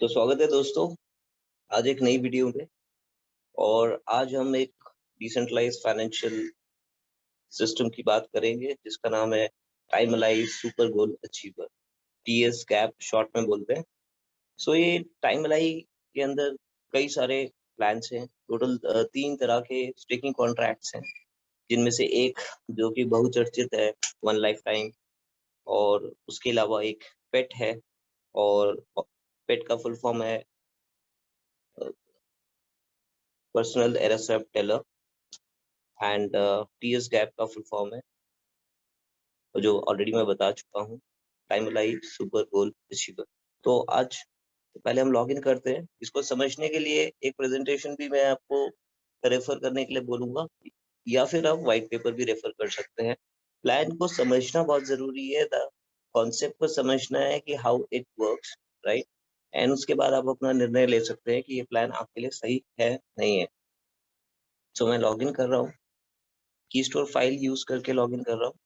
तो स्वागत है दोस्तों, आज एक नई वीडियो में। और आज हम एक डिसेंट्रलाइज्ड फाइनेंशियल सिस्टम की बात करेंगे जिसका नाम है time alive super goal achiever, TS gap short में बोलते हैं। ये टाइम अलाइव के अंदर कई सारे प्लान्स हैं। टोटल 3 तरह के स्टेकिंग कॉन्ट्रैक्ट्स हैं, जिनमें से एक जो कि बहुचर्चित है, वन लाइफ टाइम। और उसके अलावा एक पेट है, और पेट का फुल फॉर्म है personal error tailor. And TS gap का फुल फॉर्म है, जो ऑलरेडी मैं बता चुका हूँ, time alive super goal achiever. तो आज पहले हम लॉग इन करते हैं। इसको समझने के लिए एक प्रेजेंटेशन भी मैं आपको रेफर करने के लिए बोलूंगा, या फिर आप व्हाइट पेपर भी रेफर कर सकते हैं। प्लान को समझना बहुत जरूरी है, द कॉन्सेप्ट को समझना है कि how it works, right. And उसके बाद आप अपना निर्णय ले सकते हैं कि ये प्लान आपके लिए सही है नहीं है। मैं लॉग इन कर रहा हूँ, की स्टोर फाइल यूज करके लॉग इन कर रहा हूँ।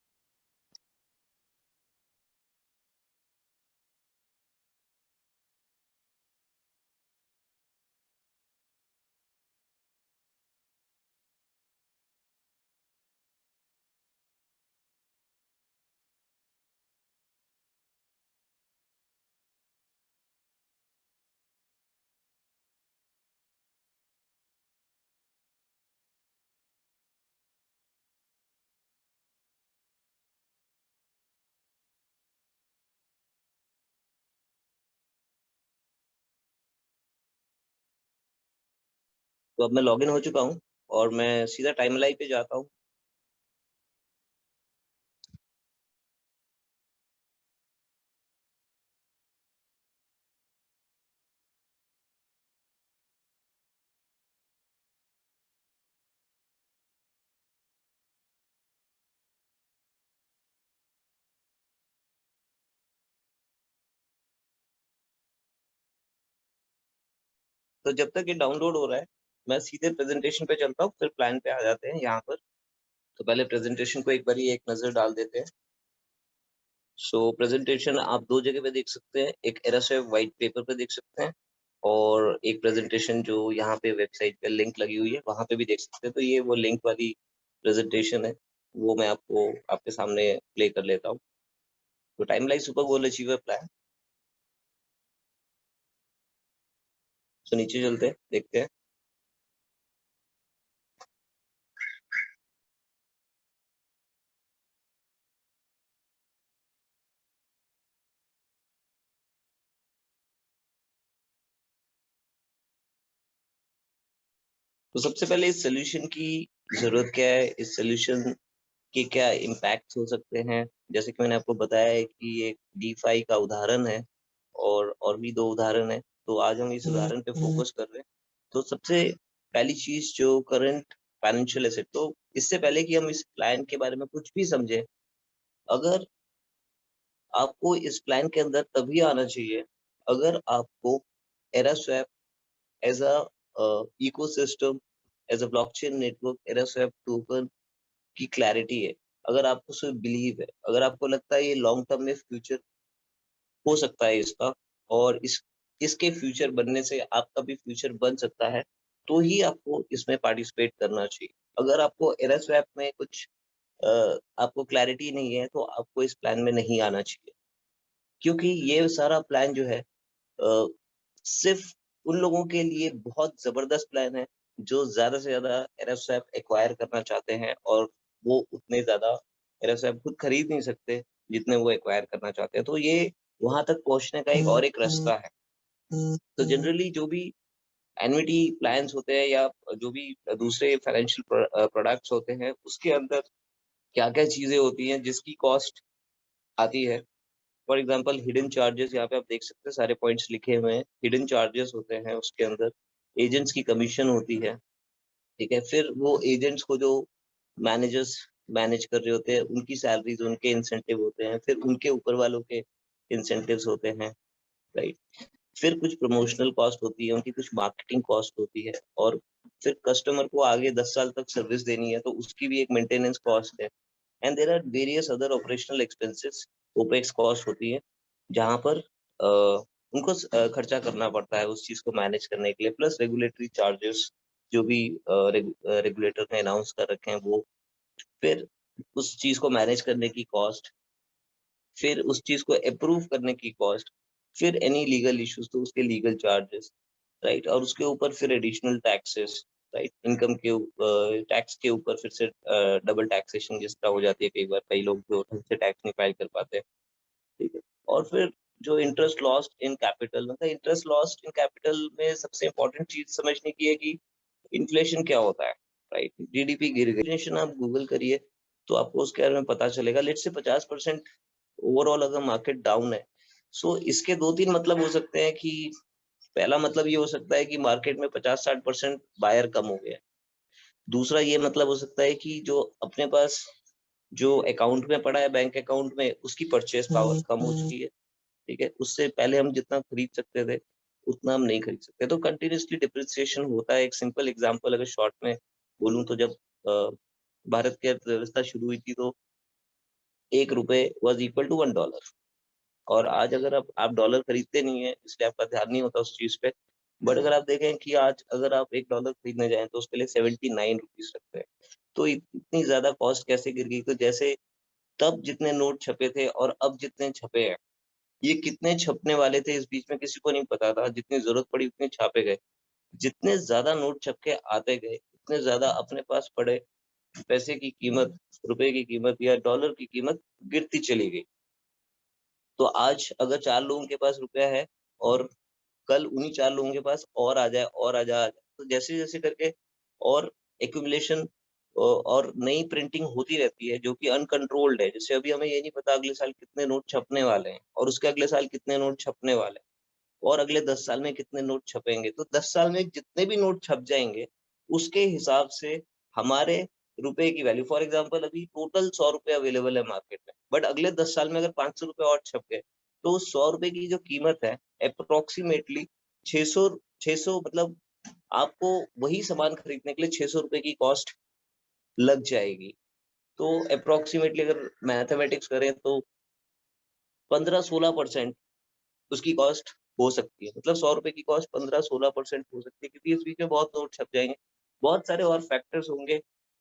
तो अब मैं लॉगिन हो चुका हूँ और मैं सीधा टाइम लाइन पे जाता हूँ। तो जब तक ये डाउनलोड हो रहा है, मैं सीधे प्रेजेंटेशन पे चलता हूँ, फिर प्लान पे आ जाते हैं यहाँ पर। तो पहले प्रेजेंटेशन को एक बारी एक नजर डाल देते हैं। प्रेजेंटेशन आप दो जगह पे देख सकते हैं, एक एरासेव व्हाइट पेपर पे देख सकते हैं, और एक प्रेजेंटेशन जो यहाँ पे वेबसाइट पे लिंक लगी हुई है वहां पे भी देख सकते हैं। तो ये वो लिंक वाली प्रेजेंटेशन है, वो मैं आपको आपके सामने प्ले कर लेता हूँ। तो time line super goal achiever plan. नीचे चलते हैं, देखते हैं। तो सबसे पहले इस सोल्यूशन की जरूरत क्या है, इस सोल्यूशन के क्या इम्पैक्ट हो सकते हैं। जैसे कि मैंने आपको बताया है कि ये डीफाई का उदाहरण है, और भी दो उदाहरण है। तो आज हम इस उदाहरण पे फोकस कर रहे हैं। तो सबसे पहली चीज जो करंट फाइनेंशियल एसेट। तो इससे पहले कि हम इस प्लान के बारे में कुछ भी समझे, अगर आपको इस प्लान के अंदर तभी आना चाहिए अगर आपको Eraswap as a ecosystem, as a blockchain network, Eraswap token की क्लैरिटी है। अगर आपको सिर्फ बिलीव है, अगर आपको लगता है ये लॉन्ग टर्म में फ्यूचर हो सकता है इसका, और इसके फ्यूचर बनने से आपका भी फ्यूचर बन सकता है, तो ही आपको इसमें पार्टिसिपेट करना चाहिए। अगर आपको एरास्वैप में कुछ आपको क्लैरिटी नहीं है, तो आपको इस प्लान में नहीं आना चाहिए। क्योंकि ये सारा प्लान जो है अ, सिर्फ उन लोगों के लिए बहुत जबरदस्त प्लान है जो ज्यादा से ज्यादा एरएफएफ एक्वायर करना चाहते हैं, और वो उतने ज्यादा एरएफएफ खुद खरीद नहीं सकते जितने वो एक्वायर करना चाहते हैं। तो ये वहां तक पहुंचने का एक और एक रास्ता है। तो जनरली जो भी एन्युटी प्लान्स होते हैं, या जो भी दूसरे फाइनेंशियल प्रोडक्ट्स होते हैं, उसके अंदर क्या क्या चीजें होती हैं जिसकी कॉस्ट आती है। फॉर एग्जाम्पल हिडन चार्जेस, यहाँ पे आप देख सकते हैं सारे पॉइंट्स लिखे हुए हैं। हिडन चार्जेस होते हैं, उसके अंदर एजेंट्स की कमीशन होती है, ठीक है। फिर वो एजेंट्स को जो मैनेजर्स मैनेज कर रहे होते हैं, उनकी सैलरीज, उनके इंसेंटिव होते हैं, फिर उनके ऊपर वालों के इंसेंटिव्स होते हैं, राइट। फिर कुछ प्रमोशनल कॉस्ट होती है, उनकी कुछ मार्केटिंग कॉस्ट होती है, और फिर कस्टमर को आगे 10 साल तक सर्विस देनी है, तो उसकी भी एक मेंटेनेंस कॉस्ट है। And there are various other operational expenses, opex cost होती है, जहाँ पर उनको खर्चा करना पड़ता है उस चीज़ को मैनेज करने के लिए, प्लस रेगुलेटरी चार्जेस जो भी रेगुलेटर ने अनाउंस कर रखे हैं वो, फिर उस चीज़ को मैनेज करने की कॉस्ट, फिर उस चीज़ को अप्रूव करने की कॉस्ट, फिर एनी लीगल इश्यूज़ तो उसके लीगल चार्जेस, राइट? और उसके ऊपर फिर एडिशनल टैक्सेस, राइट? इनकम के टैक्स के ऊपर फिर से डबल टैक्सेशन जिस तरह हो जाती है कई बार, कई लोग जो ढंग से टैक्स नहीं फाइल कर पाते, ठीक है? और फिर जो इंटरेस्ट लॉस्ट इन कैपिटल, मतलब इंटरेस्ट लॉस्ट इन कैपिटल में सबसे इम्पोर्टेंट चीज़ समझने की है कि इन्फ्लेशन क्या होता है, राइट? जीडीपी गिर गई, इन्फ्लेशन आप गूगल करिए, तो आपको उसके बारे में पता चलेगा। लेट्स से 50% ओवरऑल अगर मार्केट डाउन है, सो इसके 2-3 मतलब हो सकते हैं कि पहला मतलब ये हो सकता है कि मार्केट में 50-60% बायर कम हो गया है। दूसरा ये मतलब हो सकता है कि जो अपने पास जो अकाउंट में पड़ा है बैंक अकाउंट में, उसकी परचेज़ पावर कम हो चुकी है, ठीक है? उससे पहले हम जितना खरीद सकते थे, उतना हम नहीं खरीद सकते। तो कंटीन्यूअसली डिप्रिसिएशन होता है। एक सिंपल एग्ज़ाम्पल अगर शॉर्ट में बोलूँ तो जब अ, भारत की अर्थव्यवस्था शुरू हुई थी तो ₹1 वाज़ इक्वल टू $1, और आज अगर आप डॉलर खरीदते नहीं हैं, इसलिए आपका ध्यान नहीं होता उस चीज़ पे। बट अगर आप देखें कि आज अगर आप $1 खरीदने जाएँ तो उसके लिए ₹79 लगते हैं। तो इतनी ज़्यादा कॉस्ट कैसे गिर गई? तो जैसे तब जितने नोट छपे थे और अब जितने छपे हैं, ये कितने छपने वाले थे इस बीच में किसी को नहीं पता था। जितनी ज़रूरत पड़ी उतने छापे गए। जितने ज़्यादा नोट छप के आते गए, उतने ज़्यादा अपने पास पड़े पैसे की कीमत, रुपए की कीमत या डॉलर की कीमत गिरती चली गई। तो आज अगर 4 लोगों के पास रुपया है और कल उन्हीं 4 लोगों के पास और आ जाए और आ जाए, तो जैसे-जैसे करके और एक्युमुलेशन और नई प्रिंटिंग होती रहती है, जो कि अनकंट्रोल्ड है। जैसे अभी हमें ये नहीं पता अगले साल कितने नोट छपने वाले हैं और उसके अगले साल कितने नोट छपने वाले हैं और अगले 10 साल में कितने नोट छपेंगे। तो 10 साल में जितने भी नोट छप जाएँगे, उसके हिसाब से हमारे रुपए की वैल्यू, फॉर एग्ज़ाम्पल अभी टोटल ₹100 अवेलेबल है मार्केट में, बट अगले 10 साल में अगर ₹500 और छप गए, तो उस ₹100 की जो कीमत है एप्रोक्सिमेटली 600 मतलब आपको वही सामान खरीदने के लिए ₹600 की कॉस्ट लग जाएगी। तो एप्रोक्सिमेटली अगर मैथमेटिक्स करें तो 15-16% उसकी कॉस्ट हो सकती है। मतलब ₹100 की कॉस्ट 15-16% हो सकती है, क्योंकि इस बीच में बहुत नोट छप जाएँगे। बहुत सारे और फैक्टर्स होंगे,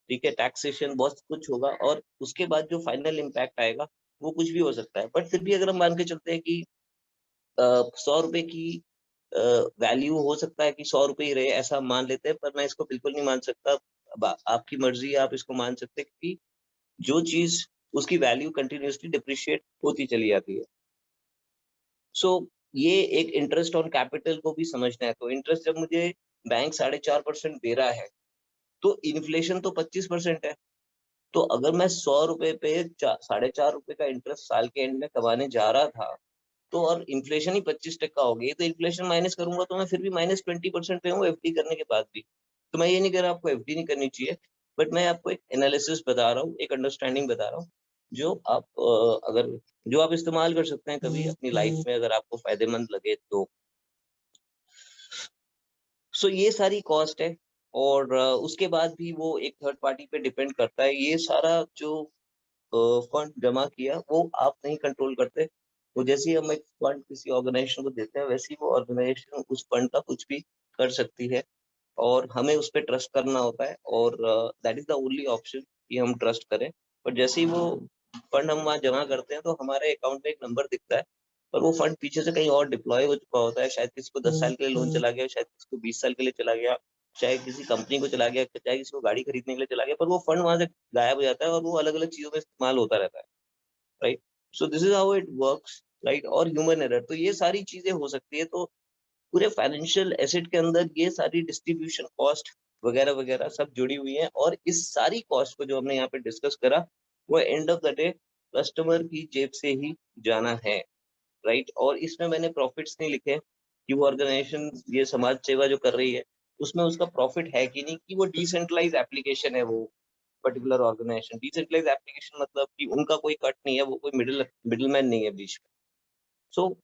ठीक है? टैक्सेशन बहुत कुछ होगा और उसके बाद जो फाइनल इम्पैक्ट आएगा, वो कुछ भी हो सकता है। बट फिर भी अगर हम मान के चलते हैं कि ₹100 की अ, वैल्यू हो सकता है कि ₹100 ही रहे, ऐसा हम मान लेते हैं, पर मैं इसको बिल्कुल नहीं मान सकता। अब आपकी मर्ज़ी है, आप इसको मान सकते हैं, क्योंकि जो चीज़ उसकी वैल्यू कंटीन्यूअसली डिप्रिशिएट होती चली जाती है। सो ये एक इंटरेस्ट ऑन कैपिटल को भी समझना है। तो इंटरेस्ट जब मुझे बैंक 4.5% दे रहा है, तो इन्फ्लेशन तो 25% है। तो अगर मैं ₹100 पे चा ₹4.5 का इंटरेस्ट साल के एंड में कमाने जा रहा था, तो और इन्फ्लेशन ही 25% हो गई, तो इन्फ्लेशन माइनस करूँगा तो मैं फिर भी -20% पे हूँ एफडी करने के बाद भी। तो मैं ये नहीं कह रहा आपको एफडी नहीं करनी चाहिए, बट मैं आपको एक एनालिसिस बता रहा हूँ, एक अंडरस्टैंडिंग बता रहा हूँ, जो आप अगर जो आप इस्तेमाल कर सकते हैं कभी अपनी लाइफ में अगर आपको फ़ायदेमंद लगे तो। सो ये सारी कॉस्ट है और उसके बाद भी वो एक थर्ड पार्टी पे डिपेंड करता है। ये सारा जो फंड जमा किया वो आप नहीं कंट्रोल करते। तो जैसे ही हम एक फंड किसी ऑर्गेनाइजेशन को देते हैं, वैसे ही वो ऑर्गेनाइजेशन उस फंड का कुछ भी कर सकती है और हमें उस पे ट्रस्ट करना होता है और that is the only option कि हम ट्रस्ट करें। और जैसे ही वो फंड हम वहाँ जमा करते हैं तो हमारे अकाउंट में एक नंबर दिखता है, पर वो फंड पीछे से कहीं और डिप्लॉय हो चुका होता है। शायद किसी को 10 साल के लिए लोन चला गया, शायद किसी को 20 साल के लिए चला गया, चाहे किसी कंपनी को चला गया, चाहे किसी को गाड़ी खरीदने के लिए चला गया, पर वो फंड वहाँ से गायब हो जाता है और वो अलग-अलग चीज़ों में इस्तेमाल होता रहता है, right? So this is how it works, right? और ह्यूमन एरर, तो ये सारी चीज़ें हो सकती है। तो पूरे फाइनेंशियल एसेट के अंदर ये सारी डिस्ट्रीब्यूशन कॉस्ट वगैरह-वगैरह सब जुड़ी हुई हैं और इस सारी कॉस्ट को जो हमने यहाँ पे डिस्कस करा, वो end of the day customer की जेब से ही जाना है, राइट? और इसमें मैंने प्रॉफिट्स नहीं लिखे कि वो ऑर्गेनाइजेशन ये समाज सेवा जो कर रही है, उसमें उसका प्रॉफिट है कि नहीं, कि वो डिसेंट्रलाइज़्ड एप्लीकेशन है वो पर्टिकुलर ऑर्गेनाइजेशन। डिसेंट्रलाइज़्ड एप्लीकेशन मतलब कि उनका कोई कट नहीं है, वो कोई मिडलमैन नहीं है बीच में। सो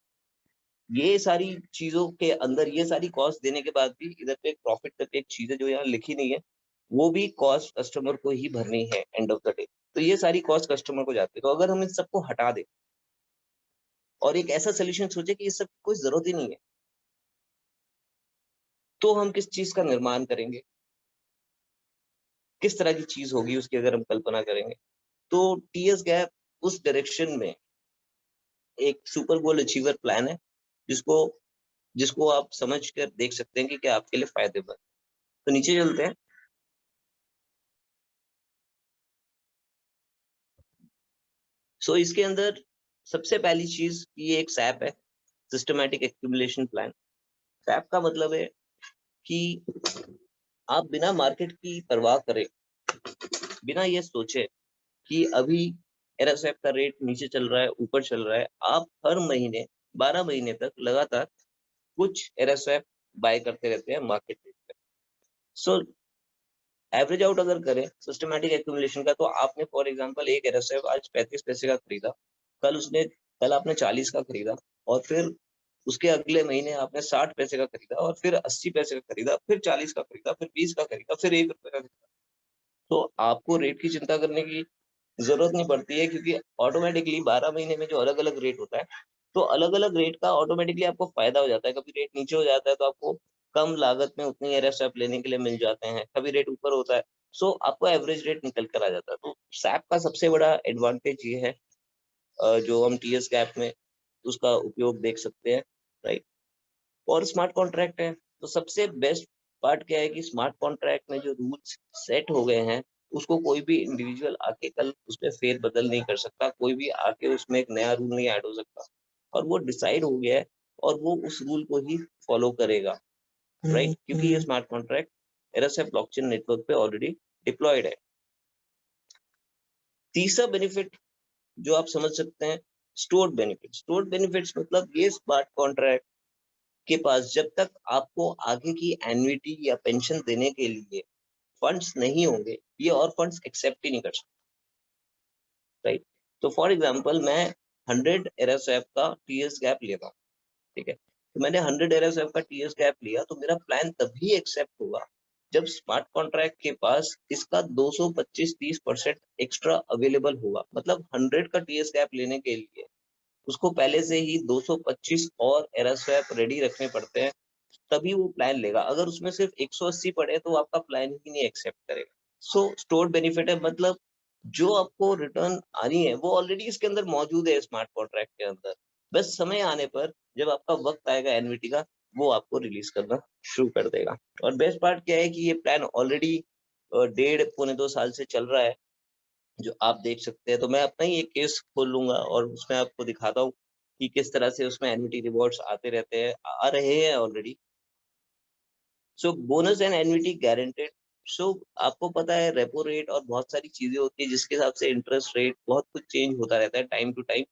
ये सारी चीज़ों के अंदर ये सारी कॉस्ट देने के बाद भी इधर पे एक प्रॉफ़िट करके एक चीज़ है जो यहाँ लिखी नहीं है, वो भी कॉस्ट कस्टमर को ही भरनी है एंड ऑफ द डे। तो ये सारी कॉस्ट कस्टमर को जाती है। तो अगर हम इन सबको हटा दें, और एक ऐसा सोल्यूशन सोचे कि इस सब की कोई जरूरत ही नहीं है, तो हम किस चीज का निर्माण करेंगे, किस तरह की चीज होगी उसकी अगर हम कल्पना करेंगे। तो टीएस गैप उस डायरेक्शन में एक सुपर गोल अचीवर प्लान है, जिसको जिसको आप समझ कर देख सकते हैं कि क्या आपके लिए फायदेमंद। तो नीचे चलते हैं। सो इसके अंदर सबसे पहली चीज ये एक सैप है, सिस्टमैटिक एक्यूमुलेशन प्लान। सैप का मतलब है कि आप बिना मार्केट की परवाह करे, बिना ये सोचे कि अभी एरएसएफ का रेट नीचे चल रहा है, ऊपर चल रहा है, आप हर महीने 12 महीने तक लगातार कुछ एरएसएफ बाय करते रहते हैं मार्केट रेट पे। सो एवरेज आउट अगर करें सिस्टमैटिक एक्यूमुलेशन का, तो आपने फॉर एग्जांपल एक एरएसएफ आज 35 पैसे का खरीदा, कल आपने 40 का खरीदा, और फिर उसके अगले महीने आपने 60 पैसे का खरीदा, और फिर 80 पैसे का खरीदा, फिर 40 का खरीदा, फिर 20 का खरीदा, फिर 1 रुपए का खरीदा। तो आपको रेट की चिंता करने की जरूरत नहीं पड़ती है, क्योंकि ऑटोमेटिकली 12 महीने में जो अलग अलग रेट होता है, तो अलग अलग रेट का ऑटोमेटिकली आपको फायदा हो जाता है। कभी रेट नीचे हो जाता है तो आपको कम लागत में उतनी एरएसएफ लेने के लिए मिल जाते हैं, कभी रेट ऊपर होता है, सो आपको एवरेज रेट निकल कर आ जाता है। तो सैप का सबसे बड़ा एडवांटेज ये है, जो हम टीएस गैप में उसका उपयोग देख सकते हैं, राइट। और स्मार्ट कॉन्ट्रैक्ट है, तो सबसे बेस्ट पार्ट क्या है कि स्मार्ट कॉन्ट्रैक्ट में जो रूल्स सेट हो गए हैं, उसको कोई भी इंडिविजुअल आके कल उसमें फेर बदल नहीं कर सकता, कोई भी आके उसमें एक नया रूल नहीं ऐड हो सकता, और वो डिसाइड हो गया है, और वो उस रूल को ही फॉलो करेगा, राइट, क्योंकि ये स्मार्ट कॉन्ट्रैक्ट एरएसएफ ब्लॉकचेन नेटवर्क पे ऑलरेडी डिप्लॉयड है। तीसरा बेनिफिट जो आप समझ सकते हैं, स्टोर्ड बेनिफिट्स मतलब ये स्मार्ट कॉन्ट्रैक्ट के पास जब तक आपको आगे की एन्युटी या पेंशन देने के लिए फंड्स नहीं होंगे, ये और फंड्स एक्सेप्ट ही नहीं कर सकते, राइट। तो फॉर एग्जांपल मैं 100 एरएसएफ का टीएस गैप लेता हूँ, ठीक है, तो मैंने 100 एरएसएफ का टीएस गैप लिया, तो मेरा प्लान तभी एक्सेप्ट होगा जब स्मार्ट कॉन्ट्रैक्ट के पास इसका 225-30% एक्स्ट्रा अवेलेबल होगा। मतलब 100 का टीएस गैप लेने के लिए उसको पहले से ही 225 और एरएसएफ रेडी रखने पड़ते हैं, तभी वो प्लान लेगा। अगर उसमें सिर्फ 180 पड़े तो आपका प्लान ही नहीं एक्सेप्ट करेगा। सो स्टोर्ड बेनिफिट है, मतलब जो आपको रिटर्न आनी है वो ऑलरेडी इसके अंदर मौजूद है स्मार्ट कॉन्ट्रैक्ट के अंदर, बस समय आने पर जब आपका वक्त आएगा एनवीटी का, वो आपको रिलीज करना शुरू कर देगा। और बेस्ट पार्ट क्या है कि ये प्लान ऑलरेडी 1.5 पौने 2 साल से चल रहा है, जो आप देख सकते हैं। तो मैं अपना ही एक केस खोल लूंगा और उसमें आपको दिखाता हूँ कि किस तरह से उसमें एनवीटी रिवॉर्ड्स आते रहते हैं, आ रहे हैं already. So bonus and annuity guaranteed. So आपको पता है रेपो रेट और बहुत सारी चीजें होती है जिसके हिसाब से इंटरेस्ट रेट बहुत कुछ चेंज होता रहता है टाइम टू टाइम,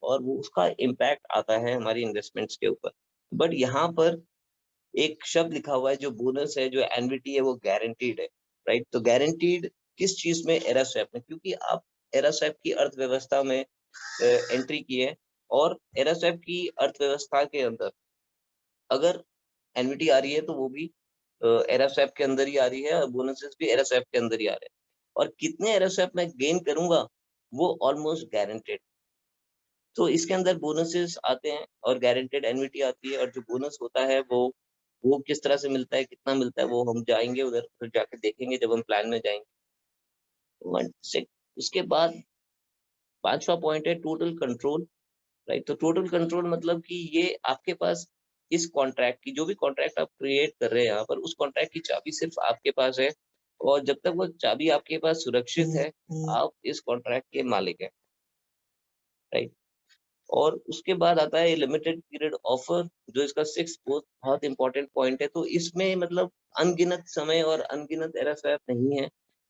और वो उसका इम्पैक्ट आता है हमारी इन्वेस्टमेंट्स के ऊपर। बट यहाँ पर एक शब्द लिखा हुआ है, जो बोनस है, जो एन्युटी है, वो गारंटीड है, राइट। तो गारंटीड किस चीज में? एरास्वैप में, क्योंकि आप एरास्वैप की अर्थव्यवस्था में एंट्री की है, और एरास्वैप की अर्थव्यवस्था के अंदर अगर एन्युटी आ रही है तो वो भी एरास्वैप के अंदर ही आ रही है, और बोनसेस भी एरास्वैप के अंदर ही आ रहे हैं। और कितने एरास्वैप मैं गेन करूंगा वो ऑलमोस्ट गारंटेड। तो इसके अंदर बोनसेस आते हैं और गारंटेड एन्युटी आती है, और जो बोनस होता है वो किस तरह से मिलता है, कितना मिलता है, वो हम जाएंगे उधर, फिर जाके देखेंगे जब हम प्लान में जाएंगे। वन से उसके बाद पांचवा पॉइंट है टोटल कंट्रोल, राइट। तो टोटल कंट्रोल मतलब कि ये आपके पास इस कॉन्ट्रैक्ट की, जो भी कॉन्ट्रैक्ट आप क्रिएट कर रहे हैं यहाँ पर, उस कॉन्ट्रैक्ट की चाबी सिर्फ आपके पास है, और जब तक वो चाबी आपके पास सुरक्षित है, आप इस कॉन्ट्रैक्ट के मालिक हैं, राइट। और उसके बाद आता है लिमिटेड पीरियड ऑफर, जो इसका सिक्स बहुत इंपॉर्टेंट पॉइंट है। तो इसमें मतलब अनगिनत समय और अनगिनत एरएसएफ नहीं है,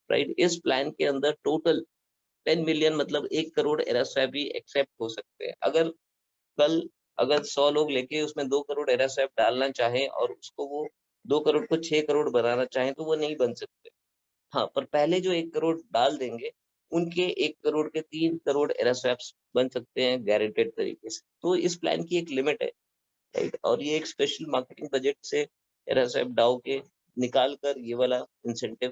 राइट। इस प्लान के अंदर टोटल 10 मिलियन मतलब 1 करोड़ एरएसएफ भी एक्सेप्ट हो सकते हैं। कल अगर 100 लोग लेके उसमें 2 करोड़ एरएसएफ डालना चाहें, और उसको वो 2 करोड़ को 6 करोड़ बनाना चाहें, तो वो नहीं बन सकते। हाँ, पर पहले जो 1 करोड़ डाल देंगे, उनके 1 करोड़ के 3 करोड़ एरएसएफ्स बन सकते हैं गारंटेड तरीके से। तो इस प्लान की एक लिमिट है, राइट। और ये एक स्पेशल मार्केटिंग बजट से एरएसएफ डाउ के निकाल कर ये वाला इंसेंटिव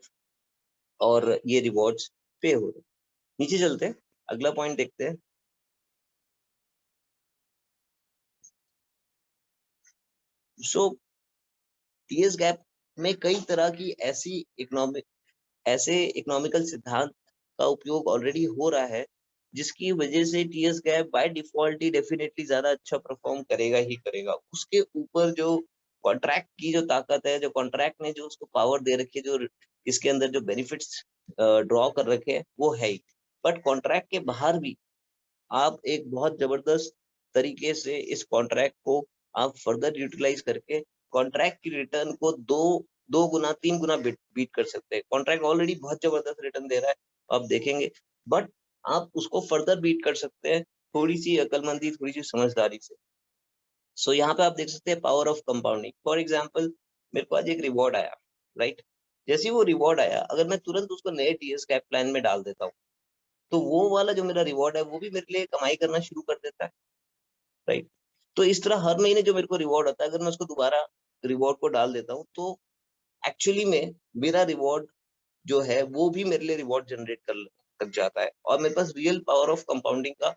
और ये रिवॉर्ड्स पे हो रहे हैं। नीचे चलते हैं, अगला पॉइंट देखते हैं। सो टीएस गैप में कई तरह की ऐसे इकोनॉमिकल सिद्धांत का उपयोग ऑलरेडी हो रहा है, जिसकी वजह से टीएस गैप बाय डिफ़ॉल्ट ही डेफ़िनेटली ज़्यादा अच्छा परफ़ॉर्म करेगा ही करेगा। उसके ऊपर जो कॉन्ट्रैक्ट की जो ताकत है, जो कॉन्ट्रैक्ट ने जो उसको पावर दे रखी है, जो इसके अंदर जो बेनिफिट्स ड्रॉ कर रखे हैं, वो है ही। बट कॉन्ट्रैक्ट के बाहर भी आप एक बहुत ज़बरदस्त तरीके से इस कॉन्ट्रैक्ट को आप फर्दर यूटिलाइज़ करके कॉन्ट्रैक्ट की रिटर्न को 2 गुना 3 गुना बीट कर सकते हैं। कॉन्ट्रैक्ट ऑलरेडी बहुत ज़बरदस्त रिटर्न दे रहा है, आप देखेंगे, बट आप उसको फर्दर बीट कर सकते हैं, थोड़ी-सी अक्लमंदी, थोड़ी-सी समझदारी से। सो यहाँ पे आप देख सकते हैं power of compounding. For example मेरे को आज एक रिवॉर्ड आया, राइट? जैसे ही वो रिवॉर्ड आया, अगर मैं तुरंत उसको नए टीएस कैप प्लान में डाल देता हूँ, तो वो वाला जो मेरा रिवॉर्ड है, वो भी मेरे लिए कमाई करना शुरू कर देता है। राइट? तो इस तरह हर महीने जो मेरे को रिवॉर्ड आता है, अगर मैं उसको दोबारा रिवॉर्ड को डाल देता हूँ, तो एक्चुअली में मेरा रिवॉर्ड जो है, वो भी मेरे लिए रिवॉर्ड जनरेट कर लग जाता है और मेरे पास रियल पावर ऑफ कंपाउंडिंग का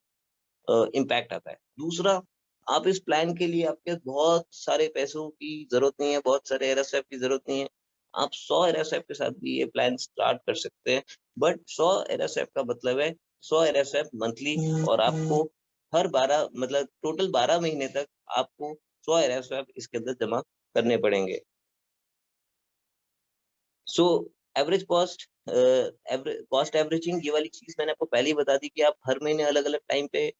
इम्पैक्ट आता है। दूसरा, आप इस प्लान के लिए आपके बहुत सारे पैसों की ज़रूरत नहीं है, बहुत सारे एरएसएफ की ज़रूरत नहीं है। आप 100 एरएसएफ के साथ भी ये प्लान स्टार्ट कर सकते हैं, बट 100 एरएसएफ का मतलब है 100 एरएसएफ मंथली और आपको हर 12 मतलब टोटल 12 महीने तक आपको 100 एरएसएफ इसके अंदर जमा करने पड़ेंगे। So average cost cost averaging ये वाली चीज़ मैंने आपको पहले ही बता दी कि आप हर महीने अलग-अलग टाइम पे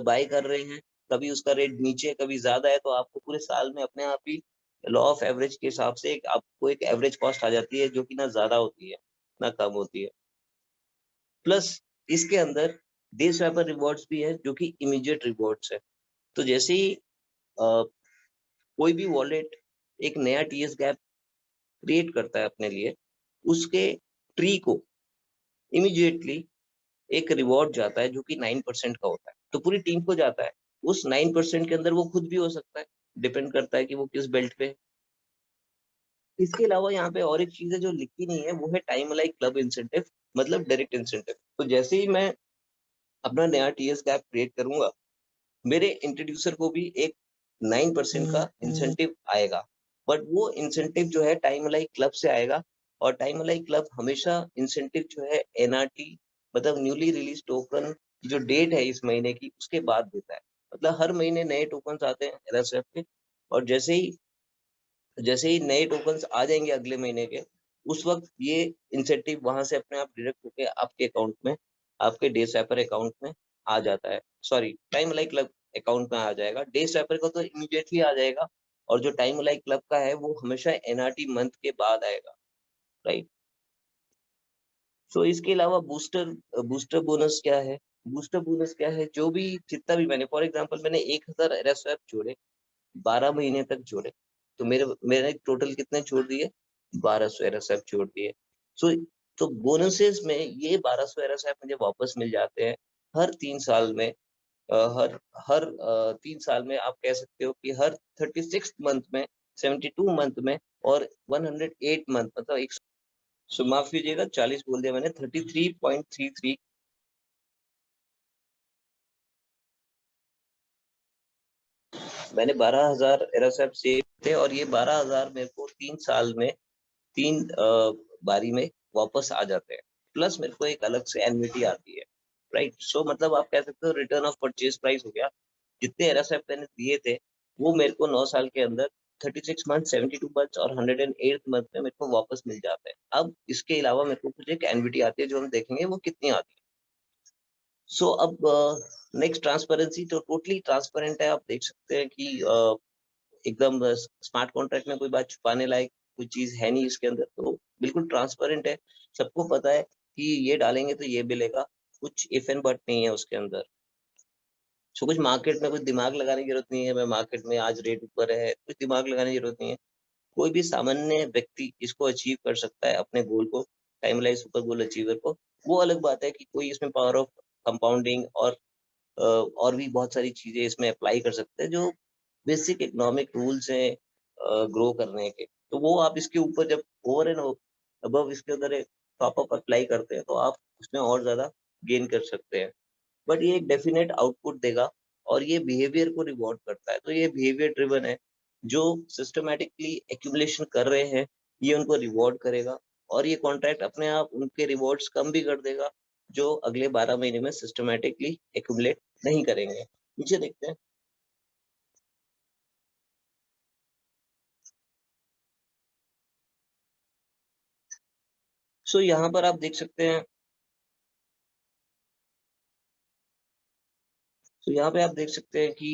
बाय कर रहे हैं। कभी उसका रेट नीचे, कभी ज़्यादा है, तो आपको पूरे साल में अपने आप ही लॉ ऑफ एवरेज के हिसाब से एक आपको एक एवरेज कॉस्ट आ जाती है, जो कि ना ज़्यादा होती है, ना कम होती है। प्लस इसके अंदर डे स्वैपर रिवॉर्ड्स भी है, जो कि इमीडिएट रिवॉर्ड्स है। तो जैसे ही कोई भी वॉलेट एक नया टीएस गैप क्रिएट करता है अपने लिए, उसके ट्री को इमीडिएटली एक रिवॉर्ड जाता है जो कि 9% का होता है। तो पूरी टीम को जाता है। उस 9% के अंदर वो खुद भी हो सकता है, डिपेंड करता है कि वो किस बेल्ट पे है। इसके अलावा यहाँ पे और एक चीज़ है जो लिखी नहीं है, वो है टाइम लाइक क्लब इंसेंटिव मतलब डायरेक्ट इंसेंटिव। तो जैसे ही मैं अपना नया टीएस कैप क्रिएट करूँगा, मेरे इंट्रोड्यूसर को भी एक 9% का इंसेंटिव आएगा। बट वो इंसेंटिव जो है टाइम लाइक क्लब से आएगा और टाइम लाइक क्लब हमेशा इंसेंटिव जो है एनआरटी मतलब न्यूली रिलीज़ टोकन की जो डेट है इस महीने की, उसके बाद देता है। मतलब हर महीने नए टोकन्स आते हैं एलएसएफ के और जैसे ही नए टोकन्स आ जाएँगे अगले महीने के, उस वक़्त ये इंसेंटिव वहाँ से अपने आप डायरेक्ट होके आपके अकाउंट में, आपके डे स्वैपर अकाउंट में आ जाता है। Sorry, time like club account में आ जाएगा। डे स्वैपर का तो इमीडिएटली आ जाएगा और जो टाइम लाइक क्लब का है, वो हमेशा एनआरटी मंथ के बाद आएगा, राइट? सो इसके अलावा बूस्टर बोनस क्या है? बूस्टर बोनस क्या है? जो भी जितना भी मैंने फॉर एग्ज़ाम्पल मैंने 1000 एरएसएफ जोड़े 12 महीने तक जोड़े, तो मैंने टोटल कितने जोड़ दिए? 1200 एरएसएफ जोड़ दिए। सो तो बोनसेस में ये 1200 एरएसएफ मुझे वापस मिल जाते हैं हर 3 साल में। हर हर 3 साल में आप कह सकते हो कि हर 36th मंथ में, 72 मंथ में और 108 मंथ मतलब एक माफ़ कीजिएगा 40 बोल दिया मैंने 33.33 मैंने 12,000 एरोसेप सेव थे और ये 12,000 मेरे को 3 साल में 3 बारी में वापस आ जाते हैं। प्लस मेरे को एक अलग से एन्युटी आती है, राइट? सो मतलब आप कह सकते हो रिटर्न ऑफ परचेज़ प्राइस हो गया। जितने एरोसेप मैंने दिए थे, वो मेरे को 9 साल के अंदर 36 मंथ, 72 मंथ्स और 108th मंथ में मेरे को वापस मिल जाता है। अब इसके अलावा मेरे को कुछ एक एन्युटी आती है जो हम देखेंगे वो कितनी आती है। सो अब नेक्स्ट ट्रांसपेरेंसी तो टोटली ट्रांसपेरेंट है। आप देख सकते हैं कि एकदम स्मार्ट कॉन्ट्रैक्ट में कोई बात छुपाने लायक कोई चीज़ है नहीं इसके अंदर, तो बिल्कुल ट्रांसपेरेंट है। सबको पता है कि ये डालेंगे तो ये मिलेगा, कुछ इफ एंड बट नहीं है उसके अंदर। सो कुछ मार्केट में कुछ दिमाग लगाने की ज़रूरत नहीं है, मैं मार्केट में आज रेट ऊपर है, कुछ दिमाग लगाने की ज़रूरत नहीं है। कोई भी सामान्य व्यक्ति इसको अचीव कर सकता है अपने गोल को, time line super goal achiever को। वो अलग बात है कि कोई इसमें पावर ऑफ कंपाउंडिंग और भी बहुत सारी चीज़ें इसमें अप्लाई कर सकते हैं जो बेसिक इकोनॉमिक रूल्स हैं ग्रो करने के। तो वो आप इसके ऊपर जब ओवर एंड अबव इसके अंदर एक टॉप अप अप्लाई करते हैं तो आप उसमें और ज़्यादा गेन कर सकते हैं। बट ये एक डेफिनिट आउटपुट देगा और ये बिहेवियर को रिवॉर्ड करता है। तो ये बिहेवियर ड्रिवन है। जो सिस्टमैटिकली एक्यूमुलेशन कर रहे हैं, ये उनको रिवॉर्ड करेगा और ये कॉन्ट्रैक्ट अपने आप उनके रिवॉर्ड्स कम भी कर देगा, जो अगले 12 महीने में सिस्टमैटिकली एक्यूमुलेट नहीं करेंगे। नीचे देखते हैं। सो यहाँ पर आप देख सकते हैं, तो यहाँ पे आप देख सकते हैं कि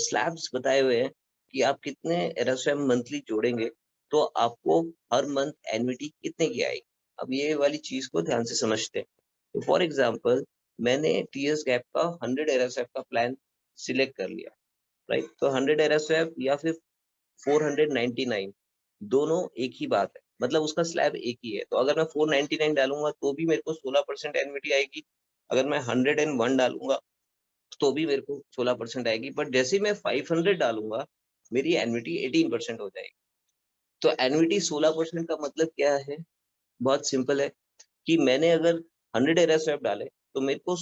स्लैब्स बताए हुए हैं कि आप कितने एरएसएम मंथली जोड़ेंगे तो आपको हर मंथ एन्युटी कितने की आएगी। अब ये वाली चीज को ध्यान से समझते हैं। तो फॉर एग्जांपल मैंने टीएस गैप का 100 एरएसएफ का प्लान सिलेक्ट कर लिया, राइट। तो 100 एरएसएफ या फिर 499 दोनों एक ही बात है, मतलब उसका स्लैब एक ही है। तो अगर मैं 499 डालूंगा तो भी मेरे को 16% एन्युटी आएगी, अगर मैं 101 डालूंगा तो भी मेरे को 16% आएगी। बट जैसे ही मैं 500 डालूंगा मेरी एन्युटी 18% हो जाएगी। तो एन्युटी 16% का मतलब क्या है? बहुत सिंपल है कि मैंने अगर 100 एरएसएफ डाले तो मेरे को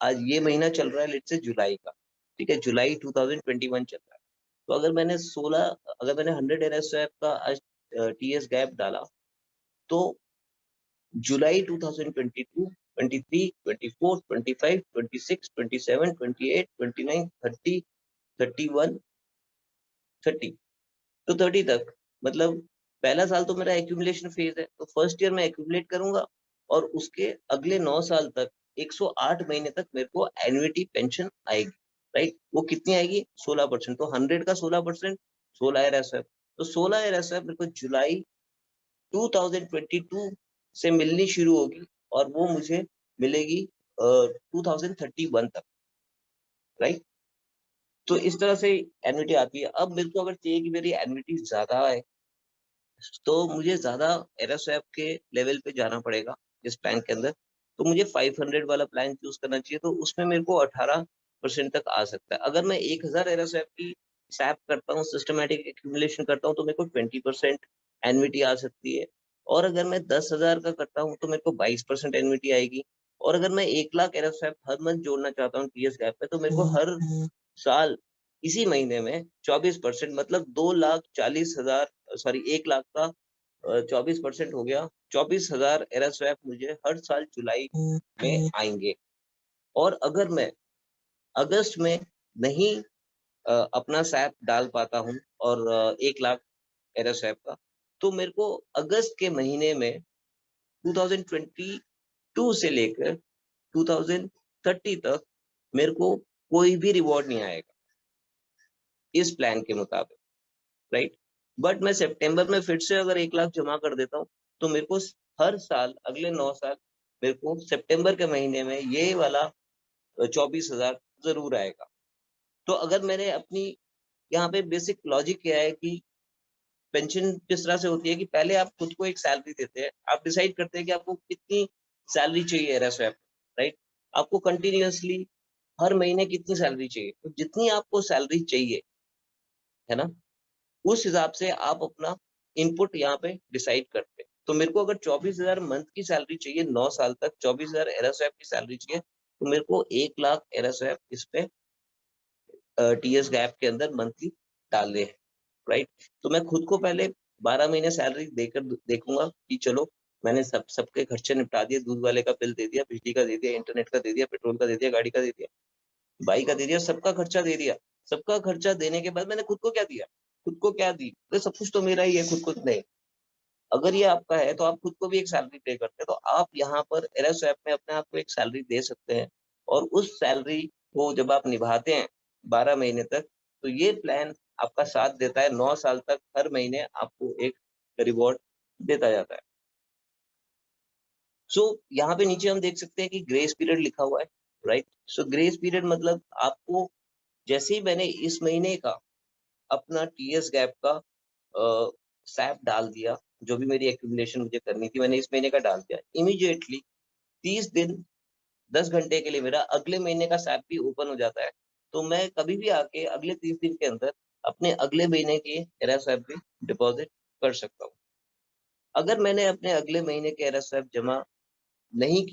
आज ये महीना चल रहा है लेट्स से जुलाई का, ठीक है, जुलाई 2021 चल रहा है। तो अगर मैंने 100 एरएसएफ का आज टीएस गैप डाला तो जुलाई 2022, 23, 24, 25, 26, 27, 28, 29, 30, 31, 30, तो 30 तक, मतलब पहला साल तो मेरा एक्यूमुलेशन फेज है, तो फर्स्ट ईयर में एक्यूमुलेट करूंगा और उसके अगले 9 साल तक 108 महीने तक मेरे को एन्युटी पेंशन आएगी, राइट। वो कितनी आएगी? 16%। तो 100 का 16%, 16 ईयर एसएफ। तो 16 ईयर एसएफ मेरे को जुलाई 2022 से मिलनी शुरू होगी और वो मुझे मिलेगी 2031 तक, राइट। तो इस तरह से एन्युटी आती है। अब मेरे को अगर चाहिए कि मेरी एन्युटी ज्यादा आए तो मुझे ज़्यादा एरोस्वैप के लेवल पे जाना पड़ेगा इस प्लान के अंदर। तो मुझे 500 वाला प्लान चूज़ करना चाहिए, तो उसमें मेरे को 18% तक आ सकता है। अगर मैं 1000 एरोस्वैप की स्वैप करता हूँ, सिस्टमैटिक एक्यूमुलेशन करता हूँ, तो मेरे को 20% एन्युटी आ सकती है। और अगर मैं 10,000 का करता हूँ, तो मेरे को 22% एन्युटी आएगी। और अगर मैं 1 लाख एरोस्वैप हर मंथ जोड़ना चाहता हूँ टीएस गैप पे, तो मेरे को हर साल इसी महीने में 24%, मतलब 2,40,000, सॉरी 1 लाख का 24% हो गया, 24,000 एरा स्वैप मुझे हर साल जुलाई में आएंगे। और अगर मैं अगस्त में नहीं अपना स्वैप डाल पाता हूँ और 1 लाख एरा स्वैप का, तो मेरे को अगस्त के महीने में 2022 से लेकर 2030 तक मेरे को कोई भी रिवॉर्ड नहीं आएगा इस प्लान के मुताबिक, राइट। बट मैं सितंबर में फिर से अगर 1 लाख जमा कर देता हूँ, तो मेरे को हर साल अगले 9 साल मेरे को सितंबर के महीने में ये वाला 24,000 ज़रूर आएगा। तो अगर मैंने अपनी यहाँ पे बेसिक लॉजिक क्या है कि पेंशन किस तरह से होती है कि पहले आप खुद को एक सैलरी देते हैं, आप डिसाइड करते हैं कि आपको कितनी सैलरी चाहिए एरएसवैप, राइट? आपको कंटीन्यूअसली हर महीने कितनी सैलरी चाहिए, तो जितनी आपको सैलरी चाहिए, है ना? उस हिसाब से आप अपना इनपुट यहाँ पे डिसाइड करते हैं। तो मेरे को अगर 24,000 मंथ की सैलरी चाहिए 9 साल तक, 24,000 एरएसवैप की सैलरी चाहिए, तो मेरे को 1 लाख एरएसवैप इस पे टीएस गैप के अंदर मंथली डालने हैं, राइट? तो मैं खुद को पहले 12 महीने सैलरी देकर देखूँगा कि चलो मैंने सबके खर्चे निपटा दिए, दूध वाले का बिल दे दिया, बिजली का दे दिया, इंटरनेट का दे दिया, पेट्रोल का दे दिया, गाड़ी का दे दिया, बाइक का दे दिया, सबका खर्चा दे दिया। सबका खर्चा देने के बाद मैंने खुद को क्या दिया? खुद को क्या दी? तो सब कुछ तो मेरा ही है, खुद को नहीं। अगर ये आपका है तो आप खुद को भी एक सैलरी पे करते हैं, तो आप यहाँ पर एरएसवैप में अपने आप को एक सैलरी दे सकते हैं और उस सैलरी को जब आप निभाते हैं 12 महीने तक, तो ये प्लान आपका साथ देता है 9 साल तक, हर महीने आपको एक रिवॉर्ड देता जाता है। सो यहाँ पे नीचे हम देख सकते हैं कि ग्रेस पीरियड लिखा हुआ है, राइट? सो ग्रेस पीरियड मतलब आपको जैसे ही मैंने इस महीने का अपना टीएस गैप का सैप डाल दिया, जो भी मेरी एक्यूमुलेशन मुझे करनी थी मैंने इस महीने का डाल दिया। इमीडिएटली 30 दिन 10 घंटे के लिए मेरा अगले महीने का सैप भी ओपन हो जाता है। तो मैं कभी भी आके अगले 30 दिन के अंदर अपने अगले महीने के एरा स्वैप भी डिपॉज़िट कर सकता हूँ। अगर मैंने अपने अगले महीने के एरा स्वैप जमा नहीं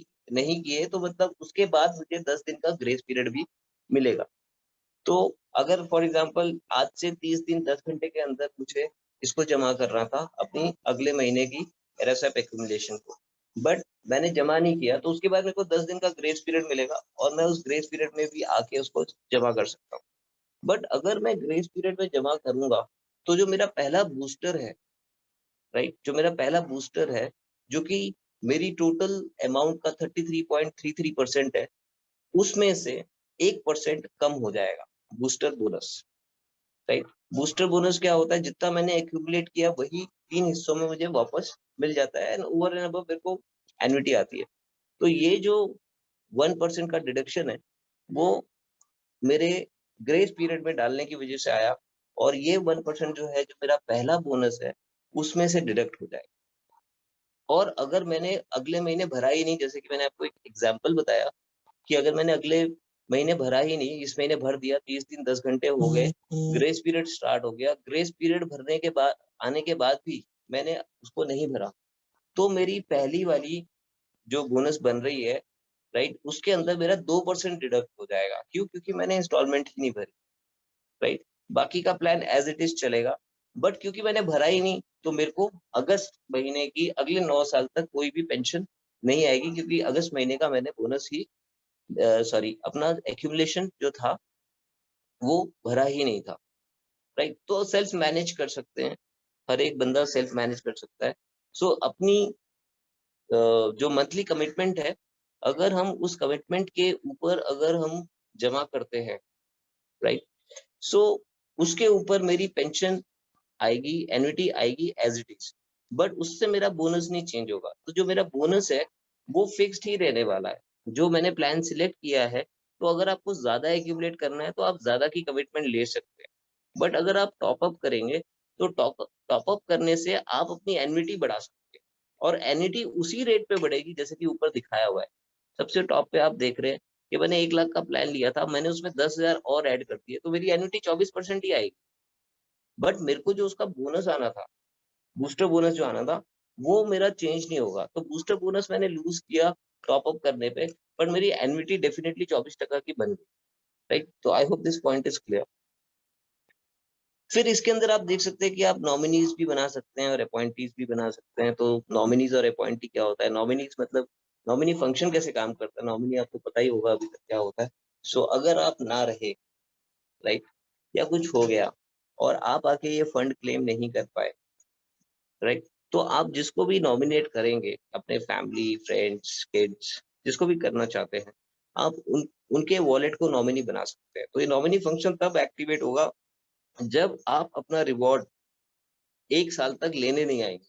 किए तो मतलब उसके बाद मुझे 10 दिन का ग्रेस पीरियड भी मिलेगा। तो अगर फॉर एग्जांपल आज से 30 दिन 10 घंटे के अंदर मुझे इसको जमा करना था अपनी अगले महीने की एरएसएफ एक्यूमुलेशन को, बट मैंने जमा नहीं किया, तो उसके बाद मेरे को 10 दिन का ग्रेस पीरियड मिलेगा और मैं उस ग्रेस पीरियड में भी आके उसको जमा कर सकता हूँ। बट अगर मैं ग्रेस पीरियड में जमा करूँगा, तो जो मेरा पहला बूस्टर है, राइट? जो मेरा पहला बूस्टर है, जो कि मेरी टोटल अमाउंट का 33.33% है, उसमें से 1% कम हो जाएगा, booster bonus, right? Booster bonus क्या होता है, जितना मैंने एक्यूमुलेट किया वही 3 हिस्सों में मुझे वापस मिल जाता है एंड ओवर एंड अबव मेरे को एन्युटी आती है। तो ये जो 1% का डिडक्शन है, वो मेरे ग्रेस पीरियड में डालने की वजह से आया और ये 1% जो है, जो मेरा पहला बोनस है, उसमें से डिडक्ट हो जाएगा। और अगर मैंने अगले महीने भरा ही नहीं, जैसे कि मैंने आपको एक एग्ज़ाम्पल बताया कि अगर मैंने अगले महीने भरा ही नहीं, इस महीने भर दिया, 30 दिन 10 घंटे हो गए, ग्रेस पीरियड स्टार्ट हो गया, ग्रेस पीरियड भरने के बाद आने के बाद भी मैंने उसको नहीं भरा, तो मेरी पहली वाली जो बोनस बन रही है, राइट? उसके अंदर मेरा 2% डिडक्ट हो जाएगा। क्यों? क्योंकि मैंने इंस्टॉलमेंट ही नहीं भरी, राइट? बाकी का प्लान एज़ इट इज़ चलेगा, बट क्योंकि मैंने भरा ही नहीं, तो मेरे को अगस्त महीने की अगले 9 साल तक कोई भी पेंशन नहीं आएगी, क्योंकि अगस्त महीने का मैंने बोनस ही सॉरी अपना एक्यूमुलेशन जो था, वो भरा ही नहीं था, राइट? तो सेल्फ मैनेज कर सकते हैं, हर एक बंदा सेल्फ मैनेज कर सकता है। सो अपनी जो मंथली कमिटमेंट है, अगर हम उस कमिटमेंट के ऊपर अगर हम जमा करते हैं, राइट? सो उसके ऊपर मेरी पेंशन आएगी, एन्युटी आएगी एज़ इट इज़, बट उससे मेरा बोनस नहीं चेंज होगा। तो जो मेरा बोनस है, वो फिक्स्ड ही रहने वाला है। जो मैंने प्लान सिलेक्ट किया है, तो अगर आपको ज़्यादा एक्यूमुलेट करना है, तो आप ज़्यादा की कमिटमेंट ले सकते हैं। बट अगर आप टॉप अप करेंगे, तो टॉप अप करने से आप अपनी एन्युटी बढ़ा सकते हैं और एन्युटी उसी रेट पे बढ़ेगी जैसे कि ऊपर दिखाया हुआ है। सबसे टॉप पे आप देख रहे हैं कि मैंने 1 लाख का प्लान लिया था, मैंने उसमें 10,000 और ऐड कर दिए, तो मेरी एन्युटी 24% ही आएगी। बट मेरे को जो उसका बोनस आना था, बूस्टर बोनस जो आना था, वो मेरा चेंज नहीं होगा। तो बूस्टर बोनस मैंने लूज़ किया टॉप अप करने पे, पर मेरी एन्युटी डेफिनिटली 24% की बन गई, राइट? तो आई hope this point is clear. फिर इसके अंदर आप देख सकते हैं कि आप नॉमिनीज़ भी बना सकते हैं और अपॉइंटीज़ भी बना सकते हैं। तो नॉमिनीज़ और अपॉइंटी क्या होता है? नॉमिनीज़ मतलब नॉमिनी फंक्शन कैसे काम करता है? नॉमिनी आपको पता ही होगा अभी तक क्या होता है। सो अगर आप ना रहे, राइट? या कुछ हो गया और आप आके ये फंड क्लेम नहीं कर पाए, राइट? तो आप जिसको भी नॉमिनेट करेंगे, अपने फैमिली, फ्रेंड्स, किड्स, जिसको भी करना चाहते हैं, आप उनके वॉलेट को नॉमिनी बना सकते हैं। तो ये नॉमिनी फंक्शन तब एक्टिवेट होगा जब आप अपना रिवॉर्ड 1 साल तक लेने नहीं आएँगे।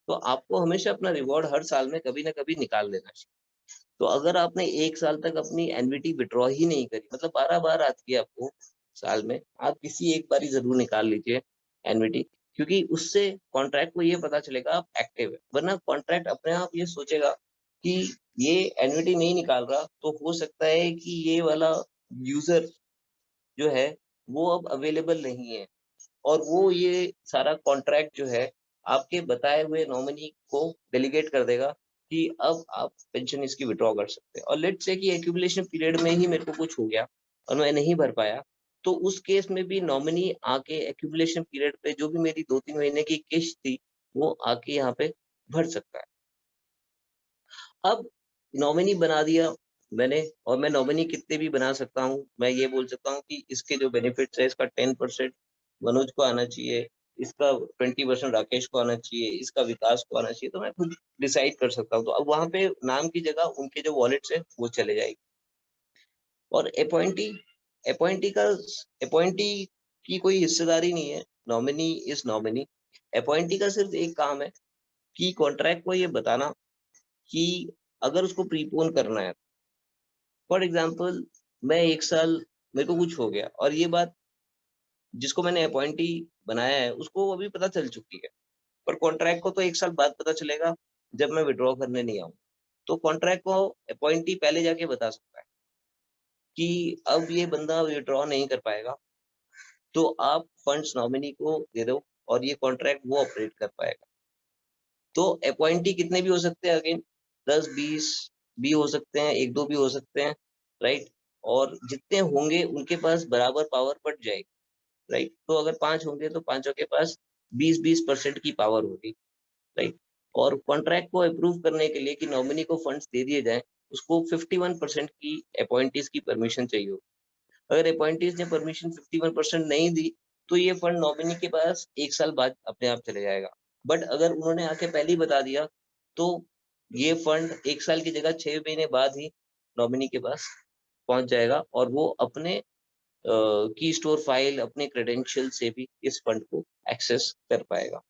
तो आपको हमेशा अपना रिवॉर्ड हर साल में कभी न कभी निकाल लेना चाहिए। तो अगर आपने 1 साल तक अपनी एन्युटी विथड्रॉ ही नहीं करी, मतलब 12 बार आती है आपको साल में, आप किसी एक बारी ज़रूर निकाल लीजिए एन्युटी, क्योंकि उससे कॉन्ट्रैक्ट को ये पता चलेगा आप एक्टिव है। वरना कॉन्ट्रैक्ट अपने आप ये सोचेगा कि ये एन्युटी नहीं निकाल रहा, तो हो सकता है कि ये वाला यूज़र जो है, वो अब अवेलेबल नहीं है और वो ये सारा कॉन्ट्रैक्ट जो है, आपके बताए हुए नॉमिनी को डेलीगेट कर देगा कि अब आप पेंशन इसकी विथड्रॉ कर सकते हैं। और लेट्स से कि एक्यूमुलेशन पीरियड में ही मेरे को कुछ हो गया और मैं नहीं भर पाया, तो उस केस में भी नॉमिनी आके एक्यूमुलेशन पीरियड पे जो भी मेरी 2-3 महीने की किश्त थी, वो आके यहाँ पे भर सकता है। अब नॉमिनी बना दिया मैंने और मैं नॉमिनी कितने भी बना सकता हूँ। मैं ये बोल सकता हूँ कि इसके जो बेनिफिट्स है, इसका 10% मनोज को आना चाहिए, इसका 20% राकेश को आना चाहिए, इसका विकास को आना चाहिए, तो मैं खुद डिसाइड कर सकता हूँ। तो अब वहाँ पे नाम की जगह उनके जो वॉलेट्स हैं, वो चले जाएगी। और अपॉइंटी की कोई हिस्सेदारी नहीं है, नॉमिनी इज़ नॉमिनी। अपॉइंटी का सिर्फ़ एक काम है कि कॉन्ट्रैक्ट को ये बताना कि अगर उसको प्रीपोन करना है, फॉर एग्ज़ाम्पल मैं 1 साल मेरे को कुछ हो गया और ये बात जिसको मैंने अपॉइंटी बनाया है, उसको अभी पता चल चुकी है। पर कॉन्ट्रैक्ट को तो 1 साल बाद पता चलेगा, जब मैं विथड्रॉ करने नहीं आऊँ। तो कॉन्ट्रैक्ट को अपॉइंटी पहले जाके बता सकता है कि अब ये बंदा विथड्रॉ नहीं कर पाएगा, तो आप फंड्स नॉमिनी को दे दो और ये कॉन्ट्रैक्ट वो ऑपरेट कर पाएगा। तो अपॉइंटी कितने भी हो सकते हैं अगेन 10-20 भी हो सकते हैं, 1-2 भी हो सकते हैं, राइट? और जितने होंगे उनके पास बराबर पावर पड़ जाएगी, राइट? तो अगर 5 होंगे तो पाँचों के पास 20-20% की पावर होगी, राइट? और कॉन्ट्रैक्ट को अप्रूव करने के लिए कि नॉमिनी को फंड्स दे दिए जाएँ, उसको 51% की अपॉइंटीज़ की परमिशन चाहिए होगी। अगर अपॉइंटीज़ ने परमिशन 51% नहीं दी, तो ये फंड नॉमिनी के पास 1 साल बाद अपने आप चले जाएगा। बट अगर उन्होंने आके पहले ही बता दिया, तो ये फंड 1 साल की जगह 6 महीने बाद ही नॉमिनी के पास पहुँच जाएगा और वो अपने की स्टोर फाइल, अपने क्रेडेंशियल से भी इस फंड को एक्सेस कर पाएगा।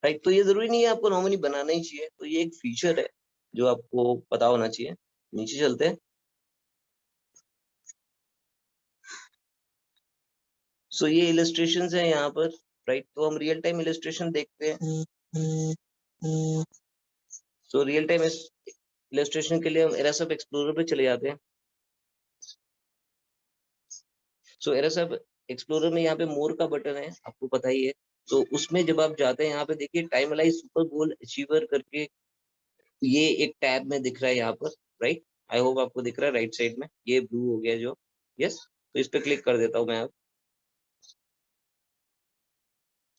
राइट? तो ये ज़रूरी नहीं है आपको नॉमिनी बनाना ही चाहिए, तो ये एक फीचर है, जो आपको पता होना चाहिए। नीचे चलते हैं। सो ये इलस्ट्रेशंस हैं यहाँ पर, राइट? तो हम रियल टाइम इलस्ट्रेशन देखते हैं। सो रियल टाइम इस इलस्ट्रेशन के लिए हम एरासप एक्सप्लोरर पे चले जाते हैं। सो एरासप एक्सप्लोरर में यहाँ पे मोर का बटन है, आपको पता ही है। तो उसमें जब आप जाते हैं, यहाँ पे देखिए time allies super goal achiever करके ये एक टैब में दिख रहा है यहाँ पर, राइट? आई होप आपको दिख रहा है राइट साइड में, ये ब्लू हो गया जो, यस? तो इस पे क्लिक कर देता हूँ मैं अब।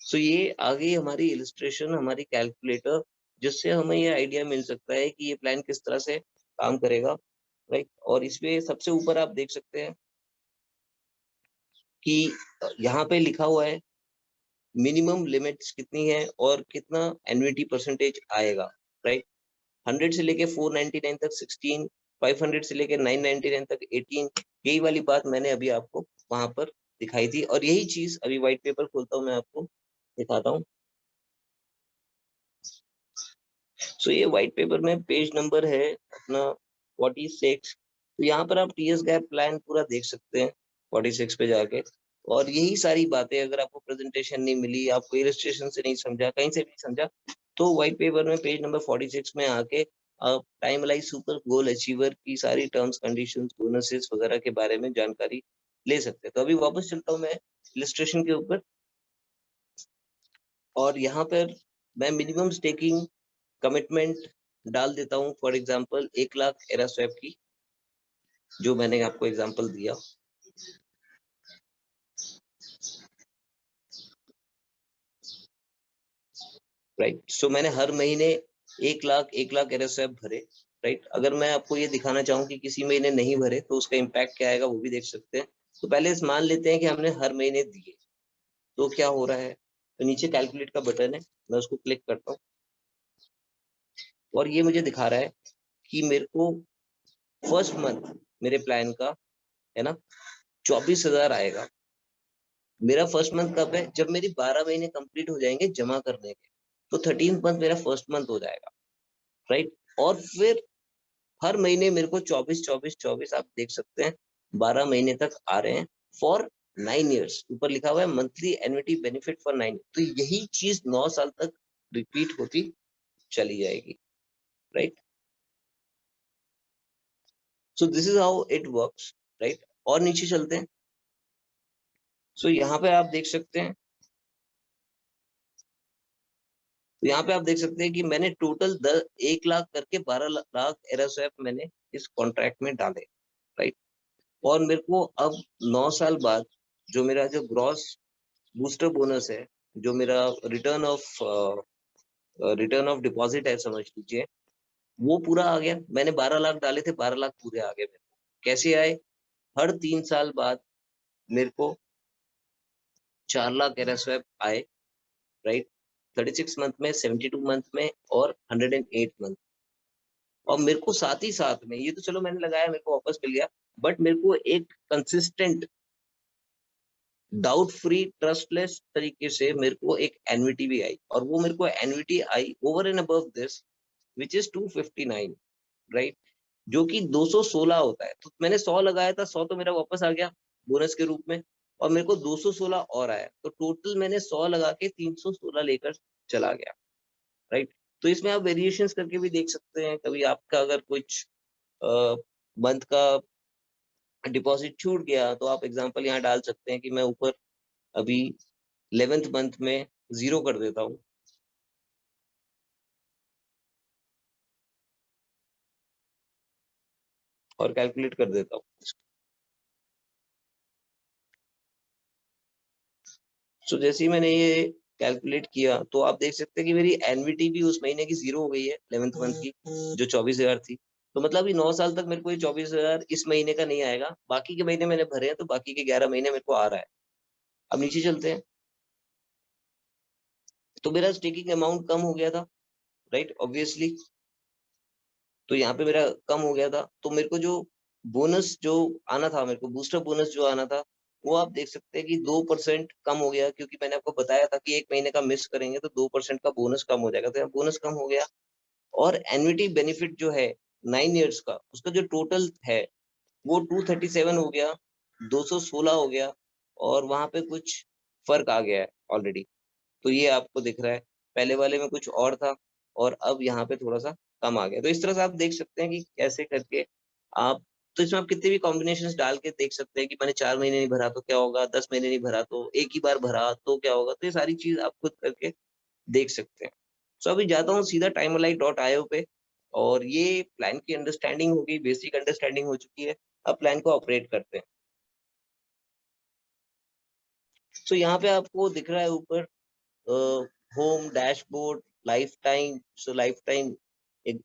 सो ये आ गई हमारी इलस्ट्रेशन, हमारी कैलकुलेटर, जिससे हमें ये आइडिया मिल सकता है कि ये प्लान किस तरह से काम करेगा, राइट? और इसमें सबसे ऊपर आप देख सकते हैं कि यहाँ पे लिखा हुआ है मिनिमम लिमिट्स कितनी है और कितना एन्युटी परसेंटेज आएगा, राइट? 100 से लेके 499 तक 16, 500 से लेके 999 तक 18, यही वाली बात मैंने अभी आपको वहां पर दिखाई थी और यही चीज अभी व्हाइट पेपर खोलता हूँ, मैं आपको दिखाता हूँ। सो ये व्हाइट पेपर में पेज नंबर है अपना 46। तो यहाँ पर आप टीएस गैप प्लान पूरा देख सकते हैं 46 पे जाके। और यही सारी बातें, अगर आपको प्रेजेंटेशन नहीं मिली, आपको इलस्ट्रेशन से नहीं समझा, कहीं से भी नहीं समझा, तो व्हाइट पेपर में पेज नंबर 46 में आके आप time life super goal achiever की सारी टर्म्स कंडीशंस बोनसेस वगैरह के बारे में जानकारी ले सकते हैं। तो अभी वापस चलता हूँ मैं इलस्ट्रेशन के ऊपर, और यहाँ पर मैं मिनिमम स्टेकिंग कमिटमेंट डाल देता हूँ, for example 1 lakh era swap की, जो मैंने आपको एग्जांपल दिया। राइट? सो मैंने हर महीने 1 लाख एरा स्वैप भरे, राइट? अगर मैं आपको ये दिखाना चाहूँ कि किसी महीने नहीं भरे तो उसका इम्पैक्ट क्या आएगा, वो भी देख सकते हैं। तो पहले इस मान लेते हैं कि हमने हर महीने दिए, तो क्या हो रहा है? तो नीचे कैलकुलेट का बटन है, मैं उसको क्लिक करता हूँ और ये मुझे दिखा रहा है कि मेरे को फर्स्ट मंथ मेरे प्लान का, है ना, 24,000 आएगा। मेरा फर्स्ट मंथ कब है? जब मेरी 12 महीने कंप्लीट हो जाएंगे जमा करने के, तो 13th मंथ मेरा फर्स्ट मंथ हो जाएगा, राइट? और फिर हर महीने मेरे को 24 आप देख सकते हैं 12 महीने तक आ रहे हैं फॉर 9 years। ऊपर लिखा हुआ है मंथली एन्युटी बेनिफिट फॉर 9। तो यही चीज 9 साल तक रिपीट होती चली जाएगी, right? So this is how it works, right? और नीचे चलते हैं। सो यहाँ पे आप देख सकते हैं, तो यहाँ पे आप देख सकते हैं कि मैंने टोटल 1 लाख करके 12 लाख एरास्वैप मैंने इस कॉन्ट्रैक्ट में डाले, राइट? और मेरे को अब 9 साल बाद जो ग्रॉस बूस्टर बोनस है, जो मेरा रिटर्न ऑफ डिपॉजिट है, समझ लीजिए, वो पूरा आ गया। मैंने 12 लाख डाले थे, 12 लाख पूरे आ गए मेरे को। कैसे आए? हर 3 साल बाद मेरे को 4 लाख एरास्वैप आए, राइट? 36 मंथ में, 72 मंथ में और 108 मंथ। और मेरे को साथ ही साथ में, ये तो चलो मैंने लगाया, मेरे को वापस मिल गया, बट मेरे को एक कंसिस्टेंट डाउट फ्री ट्रस्टलेस तरीके से मेरे को एक एन्युटी भी आई, और वो मेरे को annuity I over and above this which is 259, right? जो कि 216 होता है। तो मैंने 100 लगाया था, 100 तो मेरा वापस आ गया बोनस के रूप में, और मेरे को 216 और आया, तो टोटल मैंने 100 लगा के 316 लेकर चला गया, राइट? तो इसमें आप वेरिएशंस करके भी देख सकते हैं। कभी आपका अगर कुछ मंथ का डिपॉजिट छूट गया, तो आप एग्जांपल यहाँ डाल सकते हैं कि मैं ऊपर अभी 11th मंथ में 0 कर देता हूँ। और कैलकुलेट कर देता हूँ। सो जैसे ही मैंने ये कैलकुलेट किया तो आप देख सकते हैं कि मेरी एनवीटी भी उस महीने की 0 हो गई है 11th मंथ की, जो 24,000 थी। तो मतलब ये 9 साल तक मेरे को ये 24,000 इस महीने का नहीं आएगा, बाकी के महीने मैंने भरे हैं तो बाकी के 11 महीने मेरे को आ रहा है। अब नीचे चलते हैं। तो मेरा स्टेकिंग अमाउंट कम हो गया था, राइट, ऑब्वियसली। तो यहाँ पे मेरा कम हो गया था, तो मेरे को जो बोनस जो आना था, मेरे को बूस्टर बोनस जो आना था, वो आप देख सकते हैं कि 2% कम हो गया, क्योंकि मैंने आपको बताया था कि 1 महीने का मिस करेंगे तो 2% का बोनस कम हो जाएगा, तो यहाँ बोनस कम हो गया। और एन्युटी बेनिफिट जो है 9 इयर्स का, उसका जो टोटल है वो 237 हो गया, 216 हो गया, और वहां पे कुछ फर्क आ गया है ऑलरेडी। तो ये आपको दिख रहा है, पहले वाले में कुछ और था और अब यहाँ पे थोड़ा सा कम आ गया। तो इस तरह से आप देख सकते हैं कि कैसे करके आप, तो इसमें आप कितने भी कॉम्बिनेशंस डाल के देख सकते हैं कि मैंने 4 महीने नहीं भरा तो क्या होगा, 10 महीने नहीं भरा तो एक ही बार भरा तो क्या होगा। तो ये सारी चीज आप खुद करके देख सकते हैं। सो अभी जाता हूँ सीधा timerlight.io पे, और ये प्लान की अंडरस्टैंडिंग हो गई, बेसिक अंडरस्टैंडिंग हो चुकी है। अब प्लान को ऑपरेट करते हैं। सो यहाँ पे आपको दिख रहा है ऊपर home dashboard life time. So life time एक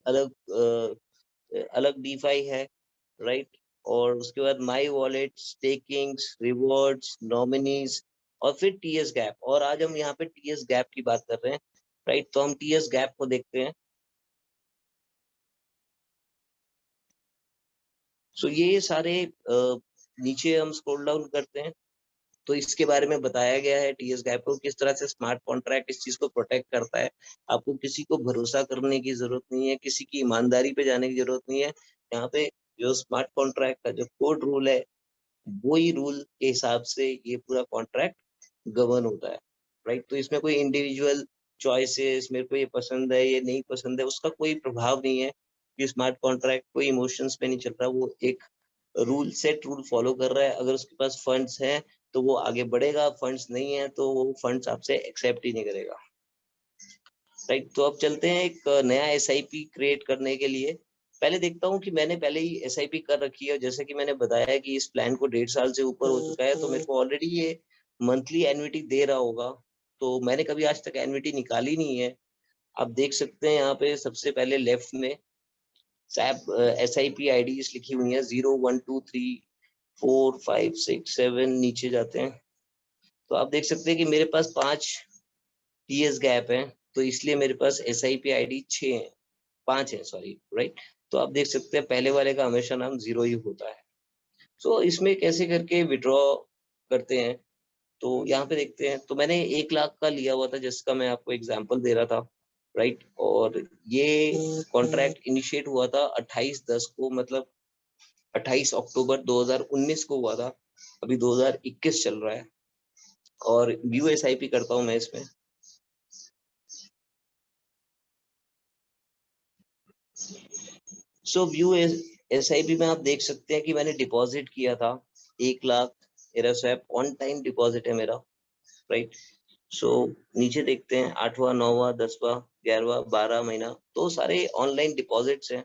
अलग डीफाई है, राइट। और उसके बाद माई वॉलेट, स्टेकिंग्स, रिवॉर्ड्स, नॉमिनीज, और फिर टीएस गैप। और आज हम यहाँ पे टीएस गैप की बात कर रहे हैं, राइट। तो हम टीएस गैप को देखते हैं। सो ये सारे नीचे हम स्क्रॉल डाउन करते हैं तो इसके बारे में बताया गया है टीएस गैप को, किस तरह से स्मार्ट कॉन्ट्रैक्ट इस चीज को प्रोटेक्ट करता है। आपको किसी को भरोसा करने की जरूरत नहीं है, किसी की ईमानदारी पे जाने की जरूरत नहीं है। यहाँ पे जो स्मार्ट कॉन्ट्रैक्ट का जो कोड रूल है, वो ही रूल के हिसाब से ये पूरा कॉन्ट्रैक्ट गवर्न होता है, राइट। तो इसमें कोई इंडिविजुअल चॉइसेस, मेरे को ये पसंद है ये नहीं पसंद है, उसका कोई प्रभाव नहीं है। कि स्मार्ट कॉन्ट्रैक्ट कोई इमोशंस पे नहीं चल रहा, वो एक रूल सेट रूल फॉलो कर रहा है। अगर उसके पास फंड्स हैं तो वो आगे बढ़ेगा, फंड्स नहीं है तो वो फंड्स आपसे एक्सेप्ट ही नहीं करेगा, राइट। तो अब चलते हैं एक नया एसआईपी क्रिएट करने के लिए। पहले देखता हूँ कि मैंने पहले ही एसआईपी कर रखी है। जैसे कि मैंने बताया कि इस प्लान को 1.5 साल से ऊपर हो चुका है, तो मेरे को ऑलरेडी ये मंथली एन्युटी दे रहा होगा। तो मैंने कभी आज तक एन्युटी निकाली नहीं है। आप देख सकते हैं यहाँ पे सबसे पहले लेफ्ट में सैप एसआईपी आईडीज लिखी हुई है, 0 1 2 3 4 5 6 7, नीचे जाते हैं तो आप देख सकते हैं कि मेरे पास 5 टीएस गैप है, तो इसलिए मेरे पास एसआईपी आईडी 6 है, 5 है, सॉरी, राइट। तो आप देख सकते हैं पहले वाले का हमेशा नाम 0 ही होता है। सो इसमें कैसे करके विड्रॉ करते हैं, तो यहाँ पे देखते हैं। तो मैंने 1 लाख का लिया हुआ था, जिसका मैं आपको एग्जांपल दे रहा था, राइट। और ये कॉन्ट्रैक्ट इनिशिएट हुआ था 28/10 को, मतलब 28 अक्टूबर 2019 को हुआ था। अभी 2021 चल रहा है, और व्यू एसआईपी करता हूँ मैं इसमें। सो व्यू एसआईपी में आप देख सकते हैं कि मैंने डिपॉजिट किया था 1 लाख। मेरा स्वैप ऑन टाइम डिपॉजिट है मेरा, राइट। सो नीचे देखते हैं 8वां 9वां 10वां 11वां 12 महीना, तो सारे ऑनलाइन डिपॉजिट्स हैं,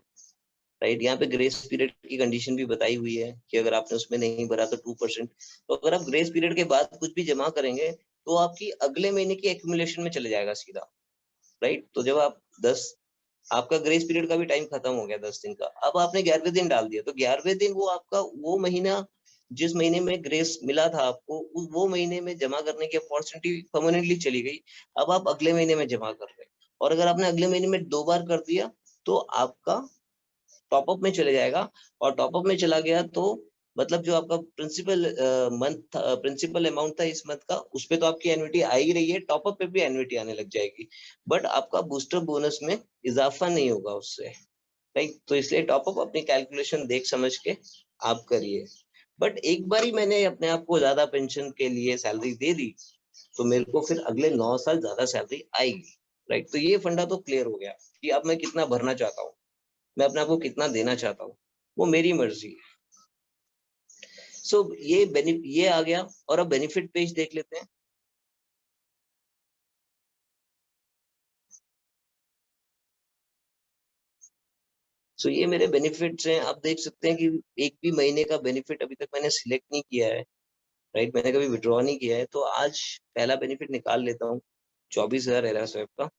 राइट। यहाँ पे ग्रेस पीरियड की कंडीशन भी बताई हुई है कि अगर आपने उसमें नहीं भरा तो 2%। तो अगर आप ग्रेस पीरियड के बाद कुछ भी जमा करेंगे तो आपकी अगले महीने की एक्यूमुलेशन में चले जाएगा सीधा, राइट। तो जब आप 10, आपका ग्रेस पीरियड का भी टाइम खत्म हो गया 10 दिन का, अब आपने 11वें दिन डाल दिया, तो 11वें दिन वो आपका वो महीना, जिस महीने में ग्रेस मिला था आपको, उस वो महीने में जमा करने की अपॉर्चुनिटी परमानेंटली चली गई। अब आप अगले महीने में जमा कर रहे हैं, और अगर आपने अगले महीने में 2 बार कर दिया तो आपका टॉपअप में चले जाएगा। और टॉपअप में चला गया तो मतलब जो आपका प्रिंसिपल मंथ प्रिंसिपल अमाउंट था इस मंथ का, उस पे तो आपकी एन्युटी आ ही रही है, टॉपअप पे भी एन्युटी आने लग जाएगी, बट आपका बूस्टर बोनस में इजाफा नहीं होगा उससे, राइट। तो इसलिए टॉपअप अपनी कैलकुलेशन देख समझ के आप करिए। बट एक बार ही मैंने अपने आप को ज्यादा पेंशन के लिए सैलरी दे दी, तो मेरे को फिर अगले 9 साल ज्यादा सैलरी आएगी, राइट। तो ये फंडा तो क्लियर हो गया कि अब मैं कितना भरना चाहता हूँ, मैं अपने आप को कितना देना चाहता हूँ, वो मेरी मर्जी है। सो ये आ गया, और अब बेनिफिट पेज देख लेते हैं। सो ये मेरे बेनिफिट्स हैं। आप देख सकते हैं कि एक भी महीने का बेनिफिट अभी तक मैंने सिलेक्ट नहीं किया है, राइट? मैंने कभी विड्रॉ नहीं किया है, तो आज पहला बेनिफिट निकाल लेता हूँ 24,000 एरा स्वैप का।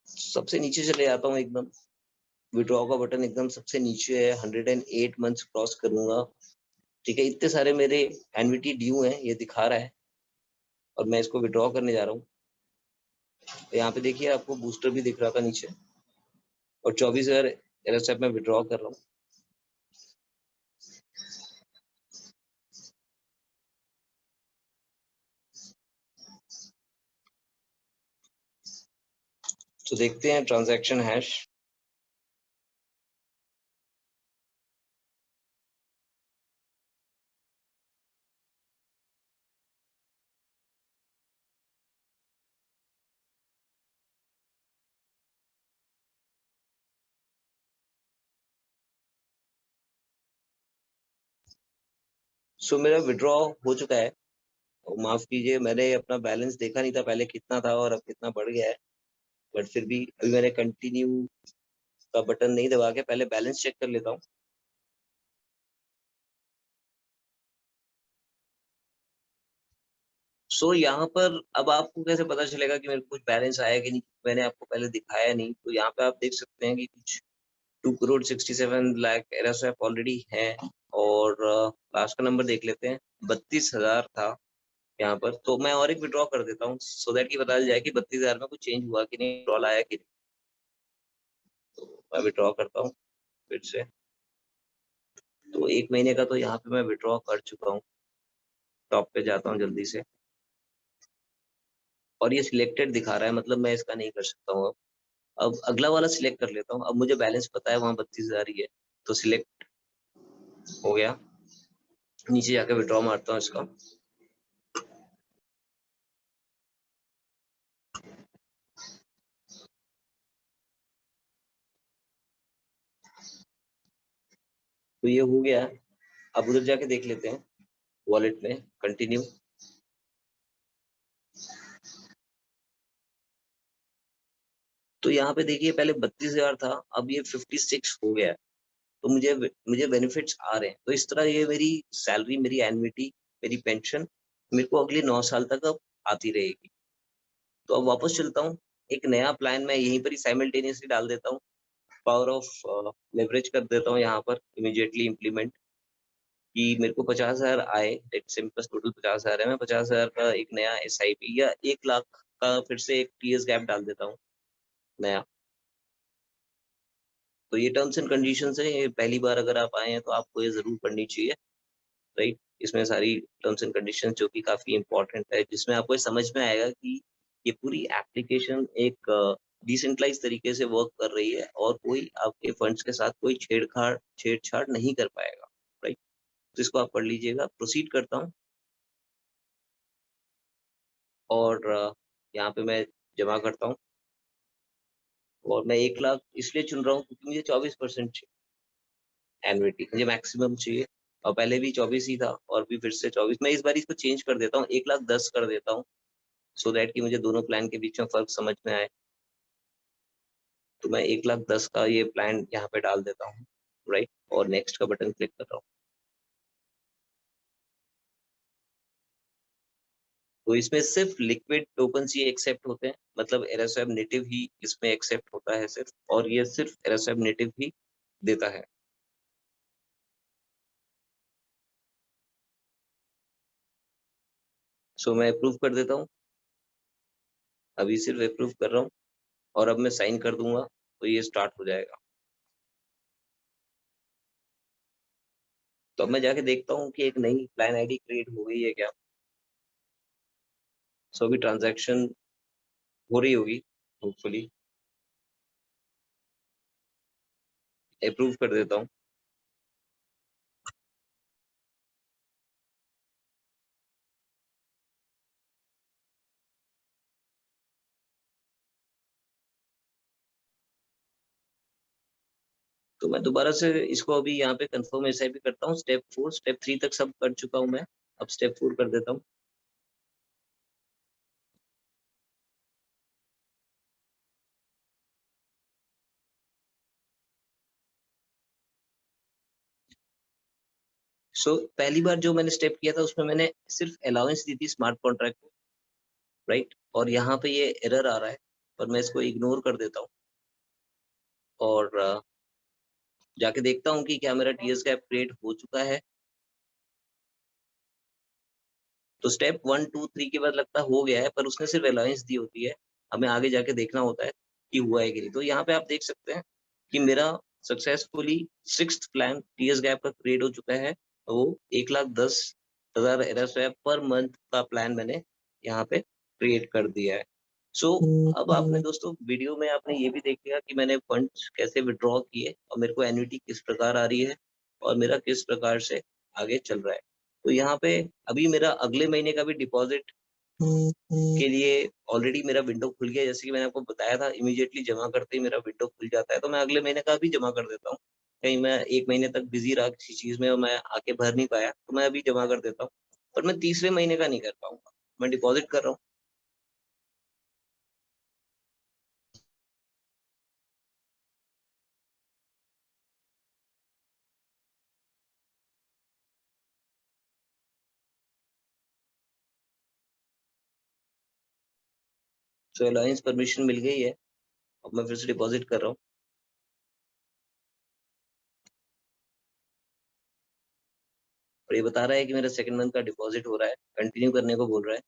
सबसे नीचे चले जाता हूँ एकदम, विड्रॉ का बटन एकदम सबसे नीचे है, 108 मंथ्स क्रॉस करूंगा। ठीक है, इतने सारे मेरे एनविटी ड्यू हैं, ये दिखा रहा है, और मैं इसको विड्रॉ करने जा रहा हूँ। तो यहाँ पे देखिए आपको बूस्टर भी दिख रहा था नीचे, और 24,000 एरा स्वैप में विड्रॉ कर रहा हूँ। तो देखते हैं ट्रांजैक्शन हैश। सो मेरा विड्रॉ हो चुका है। माफ कीजिए, मैंने अपना बैलेंस देखा नहीं था पहले कितना था और अब कितना बढ़ गया है, बट फिर भी अभी मैंने कंटिन्यू का बटन नहीं दबा के पहले बैलेंस चेक कर लेता हूँ। सो यहाँ पर अब आपको कैसे पता चलेगा कि मेरे को कुछ बैलेंस आया कि नहीं? मैंने आपको पहले दिखाया नहीं, तो यहाँ पे आप देख सकते हैं कि कुछ 2,67,00,000 एरा स्वैप ऑलरेडी है। और लास्ट का नंबर देख लेते हैं, 32,000 था यहाँ पर। तो मैं और एक विड्रॉ कर देता हूँ, सो दैट की पता चल जाए कि 32,000 में कुछ चेंज हुआ कि नहीं, विड्रॉल आया कि नहीं। तो मैं विड्रॉ करता हूँ फिर से। तो एक महीने का तो यहाँ पे मैं विड्रॉ कर चुका हूँ। टॉप पे जाता हूँ जल्दी से, और ये सिलेक्टेड दिखा रहा है, मतलब मैं इसका नहीं कर सकता हूँ। अब अगला वाला सिलेक्ट कर लेता हूँ। अब मुझे बैलेंस पता है वहाँ 32,000 ही है, तो सिलेक्ट हो गया। नीचे जाकर विड्रॉ मारता हूँ इसका। तो ये हो गया। अब उधर जाके देख लेते हैं वॉलेट में, कंटिन्यू। तो यहाँ पे देखिए पहले 32,000 था, अब ये 56 हो गया है। तो मुझे मुझे बेनिफिट्स आ रहे हैं। तो इस तरह ये मेरी सैलरी, मेरी एन्युटी, मेरी पेंशन मेरे को अगले 9 साल तक अब आती रहेगी। तो अब वापस चलता हूँ, एक नया प्लान मैं यहीं पर ही साइमल्टेनियसली डाल देता हूँ। पावर ऑफ लेवरेज कर देता हूँ यहाँ पर, इमीडिएटली इम्प्लीमेंट, कि मेरे को 50,000 आए। लेट्स से बस टोटल 50,000 है, मैं 50,000 का एक नया एसआईपी या 1 लाख का फिर से एक टीएस गैप डाल देता हूँ नया। तो ये टर्म्स एंड कंडीशंस है, ये पहली बार अगर आप आए हैं तो आपको ये जरूर पढ़नी चाहिए, राइट? इसमें सारी टर्म्स एंड कंडीशंस जो कि काफी इंपॉर्टेंट है, जिसमें आपको ये समझ में आएगा कि ये पूरी एप्लीकेशन एक डिसेंट्रलाइज तरीके से वर्क कर रही है, और कोई आपके फंड्स के साथ कोई छेड़छाड़ नहीं कर पाएगा, राइट? तो इसको आप पढ़ लीजिएगा। प्रोसीड करता हूँ, और यहाँ पे मैं जमा करता हूँ। और मैं 1 लाख इसलिए चुन रहा हूँ क्योंकि मुझे 24% चाहिए एनुइटी, मुझे मैक्सिमम चाहिए। और पहले भी 24 ही था, और भी फिर से 24। मैं इस बार इसको चेंज कर देता हूँ, 1,10,000 कर देता हूँ, सो दैट कि मुझे दोनों प्लान के बीच में फर्क समझ में आए। तो मैं 1,10,000 का ये प्लान यहाँ पे डाल देता हूँ, राइट? और नेक्स्ट का बटन क्लिक कर रहा हूँ। तो इसमें सिर्फ लिक्विड टोकन्स ही एक्सेप्ट होते हैं, मतलब एरस्वैप नेटिव ही इसमें एक्सेप्ट होता है सिर्फ, और ये सिर्फ एरस्वैप नेटिव ही देता है। सो मैं अप्रूव कर देता हूँ, अभी सिर्फ अप्रूव कर रहा हूँ, और अब मैं साइन कर दूंगा तो ये स्टार्ट हो जाएगा। तो अब मैं जाके देखता हूँ कि एक नई प्लान आईडी क्रिएट हो गई है क्या। सो अभी ट्रांजैक्शन हो रही होगी, होपफुली। अप्रूव कर देता हूँ। तो मैं दोबारा से इसको अभी यहाँ पे कंफर्म एसआईपी करता हूँ। स्टेप 4 स्टेप 3 तक सब कर चुका हूँ मैं। अब स्टेप 4 कर देता हूँ। पहली बार जो मैंने स्टेप किया था उसमें मैंने सिर्फ अलाउंस दी थी स्मार्ट कॉन्ट्रैक्ट को, राइट। और यहाँ पे ये एरर आ रहा है, पर मैं इसको इग्नोर कर देता हूँ और जाके देखता हूँ कि क्या मेरा टीएस गैप क्रिएट हो चुका है। तो स्टेप 1, 2, 3 के बाद लगता हो गया है, पर उसने सिर्फ अलाउंस दी होती है, हमें आगे जाके देखना होता है कि हुआ है कि नहीं। तो यहाँ पे आप देख सकते हैं कि मेरा successfully 6th plan TS gap का क्रिएट हो चुका है। वो 1,10,000 एरर स्वैप पर मंथ का प्लान मैंने यहाँ पे क्रिएट कर दिया है। अब आपने दोस्तों वीडियो में आपने ये भी देख लिया कि मैंने फंड्स कैसे विड्रॉ किए और मेरे को एन्युटी किस प्रकार आ रही है और मेरा किस प्रकार से आगे चल रहा है। तो यहाँ पे अभी मेरा अगले महीने का भी डिपॉजिट के लिए ऑलरेडी मेरा विंडो खुल गया। जैसे कि मैंने आपको बताया था, इमीडिएटली जमा करते ही मेरा विंडो खुल जाता है, तो मैं अगले महीने का भी जमा कर देता हूँ। कहीं मैं 1 महीने तक बिजी रहा किसी चीज में और मैं आके भर नहीं पाया, तो मैं अभी जमा कर देता हूँ। पर मैं तीसरे महीने का नहीं कर पाऊंगा, मैं डिपॉजिट कर रहा हूँ। अलायंस परमिशन मिल गई है, अब मैं फिर से डिपॉजिट कर रहा हूँ। और ये बता रहा है कि मेरा सेकंड मंथ का डिपॉजिट हो रहा है, कंटिन्यू करने को बोल रहा है।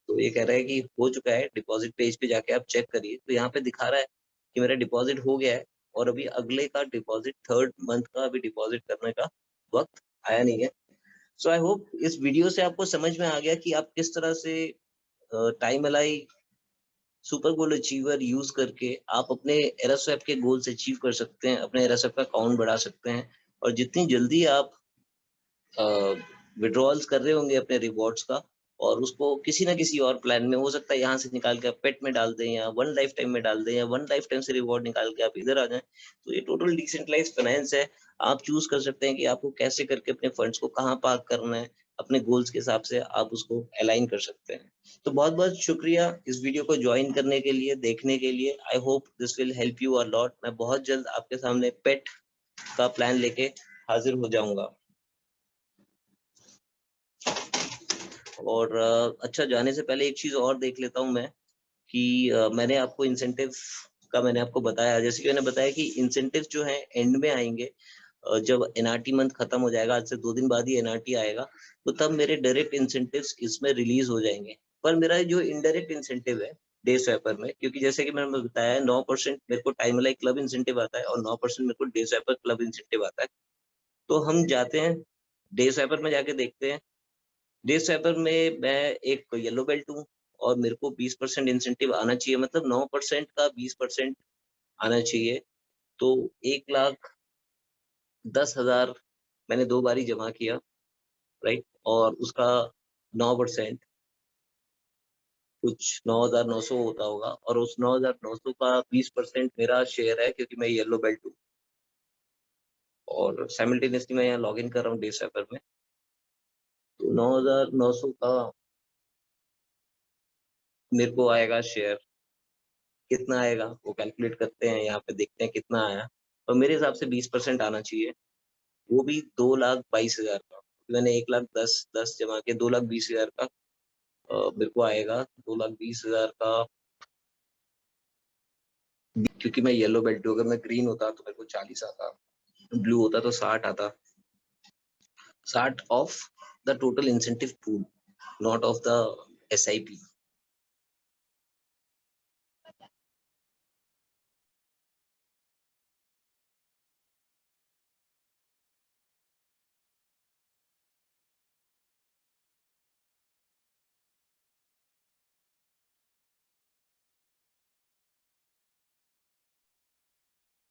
तो ये कह रहा है कि हो चुका है, डिपॉजिट पेज पे जाके आप चेक करिए। तो यहाँ पे दिखा रहा है कि मेरा डिपॉजिट हो गया है और अभी अगले का डिपॉजिट, थर्ड मंथ का अभी डिपॉजिट करने का वक्त आया नहीं है। सो आई होप इस वीडियो से आपको समझ में आ गया कि आप किस तरह से time Alai super goal achiever use करके आप अपने एरस्वैप के गोल्स अचीव कर सकते हैं, अपने एरस्वैप का काउंट बढ़ा सकते हैं। और जितनी जल्दी आप विड्रॉल्स कर रहे होंगे अपने रिवॉर्ड्स का, और उसको किसी ना किसी और प्लान में, हो सकता है यहाँ से निकाल के आप पेट में डाल दें या वन लाइफ टाइम में डाल दें या वन लाइफ टाइम से रिवॉर्ड निकाल के आप इधर आ जाएं। तो ये टोटल डिसेंट्रलाइज फाइनेंस है। आप चूज कर सकते हैं कि आपको कैसे करके अपने फंड्स को कहाँ पार्क करना है, अपने गोल्स के हिसाब से आप उसको अलाइन कर सकते हैं। तो बहुत बहुत शुक्रिया इस वीडियो को ज्वाइन करने के लिए, देखने के लिए। आई hope this will help you a lot. मैं बहुत जल्द आपके सामने पेट का प्लान लेके हाजिर हो जाऊंगा। और अच्छा, जाने से पहले एक चीज और देख लेता हूँ मैं कि मैंने आपको इंसेंटिव का मैंने आपको बताया, जैसे कि मैंने बताया कि इंसेंटिव जो है एंड में आएंगे। जब एनआरटी मंथ खत्म हो जाएगा, आज से 2 दिन बाद ही एनआरटी आएगा, तो तब मेरे डायरेक्ट इंसेंटिव्स इसमें रिलीज हो जाएंगे। पर मेरा जो इनडायरेक्ट इंसेंटिव है डे स्वैपर में, क्योंकि जैसे कि मैंने बताया 9% मेरे को टाइम लाइक क्लब इंसेंटिव आता है और 9% मेरे को डे स्वैपर क्लब इंसेंटिव आता है। तो हम जाते हैं डे स्वैपर में, जाके देखते हैं। डे स्वैपर में मैं एक येलो बेल्ट हूँ और मेरे को 20% इंसेंटिव आना चाहिए, मतलब 9% का 20% आना चाहिए। तो 1,10,000 मैंने 2 बारी जमा किया, राइट। और उसका 9% कुछ 9,900 होता होगा, और उस 9,900 का 20% मेरा शेयर है, क्योंकि मैं येलो बेल्ट हूँ। और साइमल्टेनियसली मैं यहाँ लॉग इन कर रहा हूँ डे स्वैपर में। तो 9,900 का मेरे को आएगा शेयर। कितना आएगा वो कैलकुलेट करते हैं, यहाँ पे देखते हैं कितना आया। और मेरे हिसाब से 20% आना चाहिए, वो भी 2,22,000 का। मैंने 1,10,10 जमा के 2,20,000 का मेरे को आएगा। 2,20,000 का, क्योंकि मैं येलो बेल्ट हूँ, अगर मैं ग्रीन होता तो मेरे को 40 आता, ब्लू होता तो 60 आता। 60 of the total incentive pool, not of the SIP।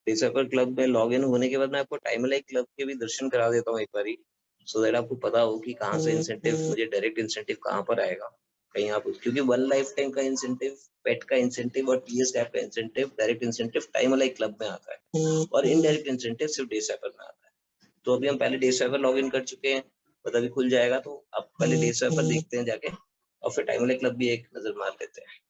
December club में लॉग इन होने के बाद मैं आपको टाइम लाइक क्लब के भी दर्शन करा देता हूँ एक बारी, सो दैट आपको पता हो कि कहाँ से इंसेंटिव, मुझे डायरेक्ट इंसेंटिव कहाँ पर आएगा। कहीं आप, क्योंकि वन लाइफ टाइम का इंसेंटिव, पेट का इंसेंटिव और टीएस गैप का incentive, direct incentive time like club में आता है और इनडायरेक्ट इंसेंटिव सिर्फ डे सेपर में आता है। तो अभी हम पहले डे स्वैपर लॉग इन कर चुके हैं, मतलब अभी खुल जाएगा, तो आप पहले डे स्वैपर देखते हैं जाके, और फिर टाइम वाले क्लब भी एक नजर मार लेते हैं।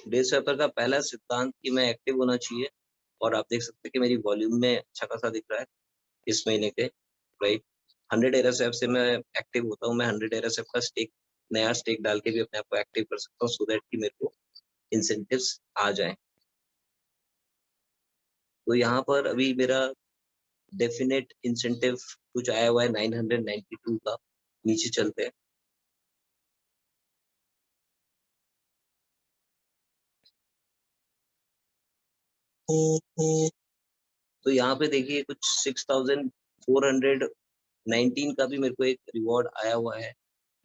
डे स्वैपर का पहला सिद्धांत कि मैं एक्टिव होना चाहिए, और आप देख सकते हैं कि मेरी वॉल्यूम में अच्छा खासा दिख रहा है इस महीने के, राइट। 100 एरएसएफ से मैं एक्टिव होता हूँ, मैं 100 एरएसएफ का स्टेक, नया स्टेक डाल के भी अपने आप को एक्टिव कर सकता हूँ, सो दैट कि मेरे को इंसेंटिव्स आ जाए। तो यहाँ पर अभी मेरा डेफिनेट इंसेंटिव कुछ आया हुआ है 992 का, नीचे चलते हैं। तो यहाँ पे देखिए कुछ 6419 का भी मेरे को एक रिवॉर्ड आया हुआ है,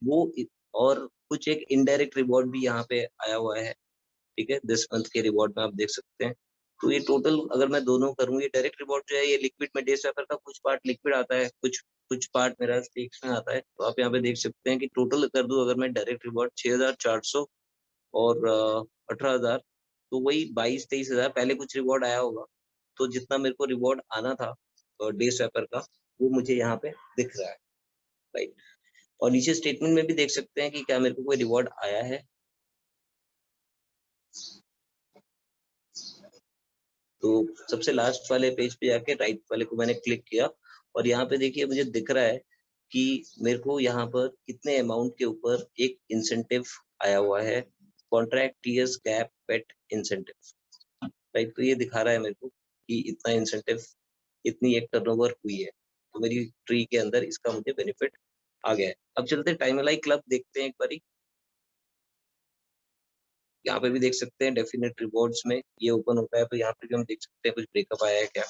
वो और कुछ एक इनडायरेक्ट रिवॉर्ड भी यहाँ पे आया हुआ है, ठीक है। दिस मंथ के रिवॉर्ड में आप देख सकते हैं। तो ये टोटल अगर मैं दोनों करूँ, ये डायरेक्ट रिवॉर्ड जो है ये लिक्विड में, डे स्वैपर का कुछ पार्ट लिक्विड आता है, कुछ कुछ पार्ट मेरा स्टेक्स में आता है। तो आप यहाँ पे देख सकते हैं कि टोटल कर दूं अगर मैं डायरेक्ट रिवॉर्ड 6400 और 18,000, तो वही 22-23 हज़ार पहले कुछ रिवॉर्ड आया होगा। तो जितना मेरे को रिवॉर्ड आना था डे स्वैपर का, वो मुझे यहाँ पे दिख रहा है, राइट। और नीचे स्टेटमेंट में भी देख सकते हैं कि क्या मेरे को कोई रिवॉर्ड आया है। तो सबसे लास्ट वाले पेज पे जाके राइट वाले को मैंने क्लिक किया, और यहाँ पे देखिए मुझे दिख रहा है कि मेरे को यहाँ पर कितने अमाउंट के ऊपर एक इंसेंटिव आया हुआ है, कॉन्ट्रैक्ट टीएस गैप पेट इंसेंटिव, राइट। तो ये दिखा रहा है मेरे को कि इतना इंसेंटिव, इतनी एक टर्नओवर हुई है, तो मेरी ट्री के अंदर इसका मुझे बेनिफिट आ गया है। अब चलते टाइम अलाई क्लब देखते हैं एक बारी। यहाँ पे भी देख सकते हैं डेफिनेट रिवॉर्ड्स में ये ओपन होता है, तो यहाँ पे भी हम देख सकते हैं कुछ ब्रेकअप आया है क्या।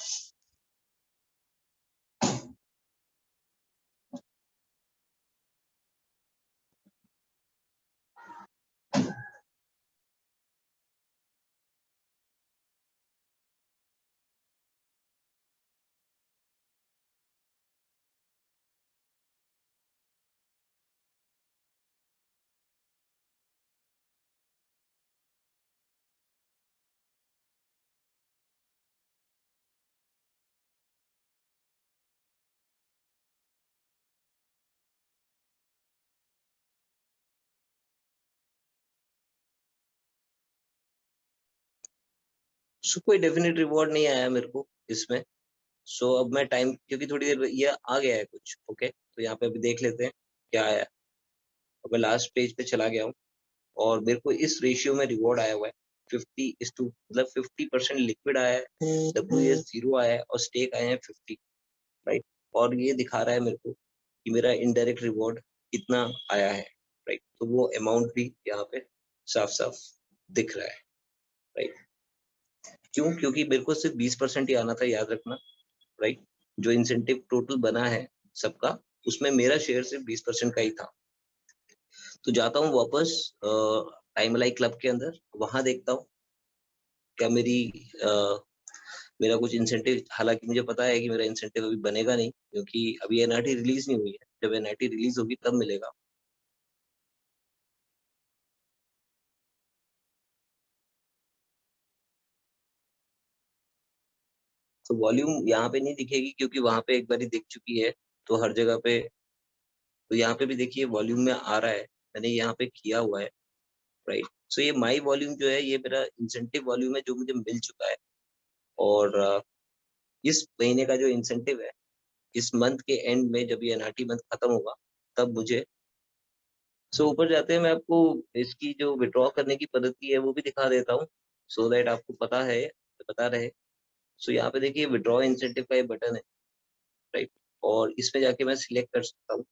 सो कोई डेफिनेट रिवॉर्ड नहीं आया मेरे को इसमें। सो अब मैं टाइम, क्योंकि थोड़ी देर ये आ गया है कुछ, ओके, तो यहाँ पे अभी देख लेते हैं क्या आया। अब मैं लास्ट पेज पे चला गया हूँ, और मेरे को इस रेशियो में रिवॉर्ड आया हुआ है 50:, मतलब 50% लिक्विड आया है, WS 0 आया है, और स्टेक आए हैं 50, राइट। और ये दिखा रहा है मेरे को कि मेरा इनडायरेक्ट रिवॉर्ड कितना आया है, राइट। तो वो अमाउंट भी यहाँ पे साफ साफ दिख रहा है, राइट। क्यों? क्योंकि मेरे को सिर्फ 20% ही आना था, याद रखना, राइट। जो इंसेंटिव टोटल बना है सबका, उसमें मेरा शेयर सिर्फ 20% का ही था। तो जाता हूँ वापस टाइम लाइक क्लब के अंदर, वहां देखता हूँ क्या मेरी मेरा कुछ इंसेंटिव, हालांकि मुझे पता है कि मेरा इंसेंटिव अभी बनेगा नहीं, क्योंकि अभी एनआरटी रिलीज नहीं हुई है। जब एनआरटी रिलीज होगी तब मिलेगा। तो वॉल्यूम यहाँ पे नहीं दिखेगी, क्योंकि वहां पे एक बारी दिख चुकी है, तो हर जगह पे। तो यहाँ पे भी देखिए वॉल्यूम में आ रहा है, मैंने यहाँ पे किया हुआ है, राइट। सो ये माई वॉल्यूम जो है, ये मेरा इंसेंटिव वॉल्यूम है जो मुझे मिल चुका है। और इस महीने का जो इंसेंटिव है, इस मंथ के एंड में जब ये एनआरटी मंथ खत्म होगा, तब मुझे। सो ऊपर जाते हैं, मैं आपको इसकी जो विड्रॉ करने की पद्धति है वो भी दिखा देता हूँ, सो दैट आपको पता है, पता रहे। सो यहाँ पे देखिए विड्रॉ इंसेंटिव का ये बटन है, राइट। और इसमें जाके मैं सिलेक्ट कर सकता हूँ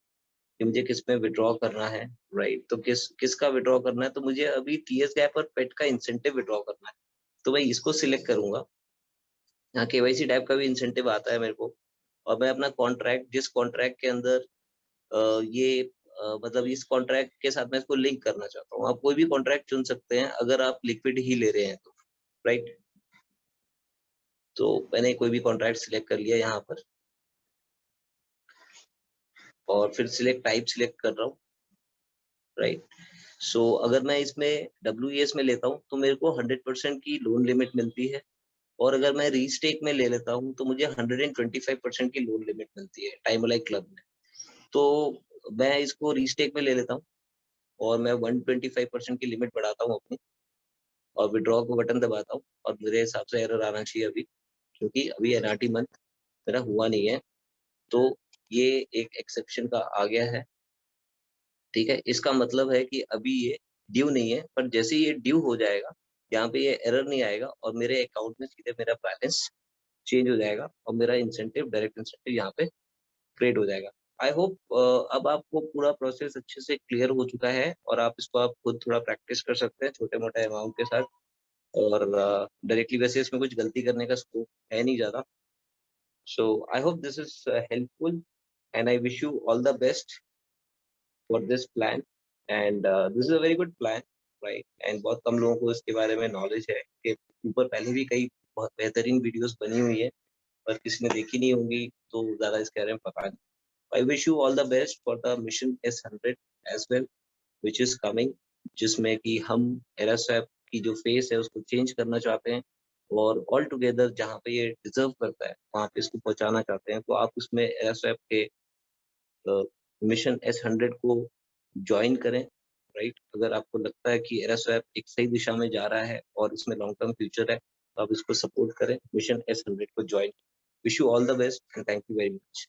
कि मुझे किस में विड्रॉ करना है, राइट। तो किसका विड्रॉ करना है, तो मुझे अभी टीएस गैप और पेट का इंसेंटिव विड्रॉ करना है, तो मैं इसको सिलेक्ट करूंगा। यहाँ केवाईसी टाइप का भी इंसेंटिव आता है मेरे को, और मैं अपना कॉन्ट्रैक्ट, जिस कॉन्ट्रैक्ट के अंदर ये मतलब इस कॉन्ट्रैक्ट के साथ मैं इसको लिंक करना चाहता हूँ। आप कोई भी कॉन्ट्रैक्ट चुन सकते हैं अगर आप लिक्विड ही ले रहे हैं तो, राइट? तो मैंने कोई भी कॉन्ट्रैक्ट सिलेक्ट कर लिया यहाँ पर और फिर सिलेक्ट टाइप सिलेक्ट कर रहा हूँ, राइट? सो अगर मैं इसमें WES में लेता हूँ तो मेरे को 100% की लोन लिमिट मिलती है और अगर मैं रीस्टेक में ले लेता हूँ तो मुझे 125% की लोन लिमिट मिलती है टाइम लाइक क्लब में। तो मैं इसको रीस्टेक में ले लेता हूँ और मैं 125% की लिमिट बढ़ाता हूँ अपनी और विड्रॉ को बटन दबाता हूँ और मेरे हिसाब से एरर आना चाहिए अभी, क्योंकि अभी एनआरटी मंथ मेरा हुआ नहीं है। तो ये एक एक्सेप्शन का आ गया है, ठीक है? इसका मतलब है कि अभी ये ड्यू नहीं है, पर जैसे ही ये ड्यू हो जाएगा, यहाँ पे ये एरर नहीं आएगा और मेरे अकाउंट में सीधे मेरा बैलेंस चेंज हो जाएगा और मेरा इंसेंटिव, डायरेक्ट इंसेंटिव यहाँ पे क्रिएट हो जाएगा। आई होप अब आपको पूरा प्रोसेस अच्छे से क्लियर हो चुका है और आप इसको आप खुद थोड़ा प्रैक्टिस कर सकते हैं छोटे-मोटे अमाउंट के साथ और डायरेक्टली वैसे इसमें कुछ गलती करने का स्कोप है नहीं ज़्यादा। So I hope this is helpful and I wish you all the best for this plan and this is a very good plan, right? And बहुत कम लोगों को इसके बारे में नॉलेज है कि ऊपर पहले भी कई बहुत बेहतरीन वीडियोज़ बनी हुई है, पर किसी ने देखी नहीं होंगी, तो ज़्यादा इसके बारे में पता नहीं। I wish you all the best for the Mission S100 as well, which is coming, जिसमें कि हम एरास्वैप की जो फेस है उसको चेंज करना चाहते हैं और ऑल टुगेदर जहाँ पे ये डिजर्व करता है वहाँ पे इसको पहुँचाना चाहते हैं। तो आप उसमें एरास्वैप के मिशन S100 को ज्वाइन करें, राइट? अगर आपको लगता है कि एरास्वैप एक सही दिशा में जा रहा है और इसमें लॉन्ग टर्म फ्यूचर है, तो आप इसको सपोर्ट करें, मिशन S100 को join. Wish you all the best and thank you very much.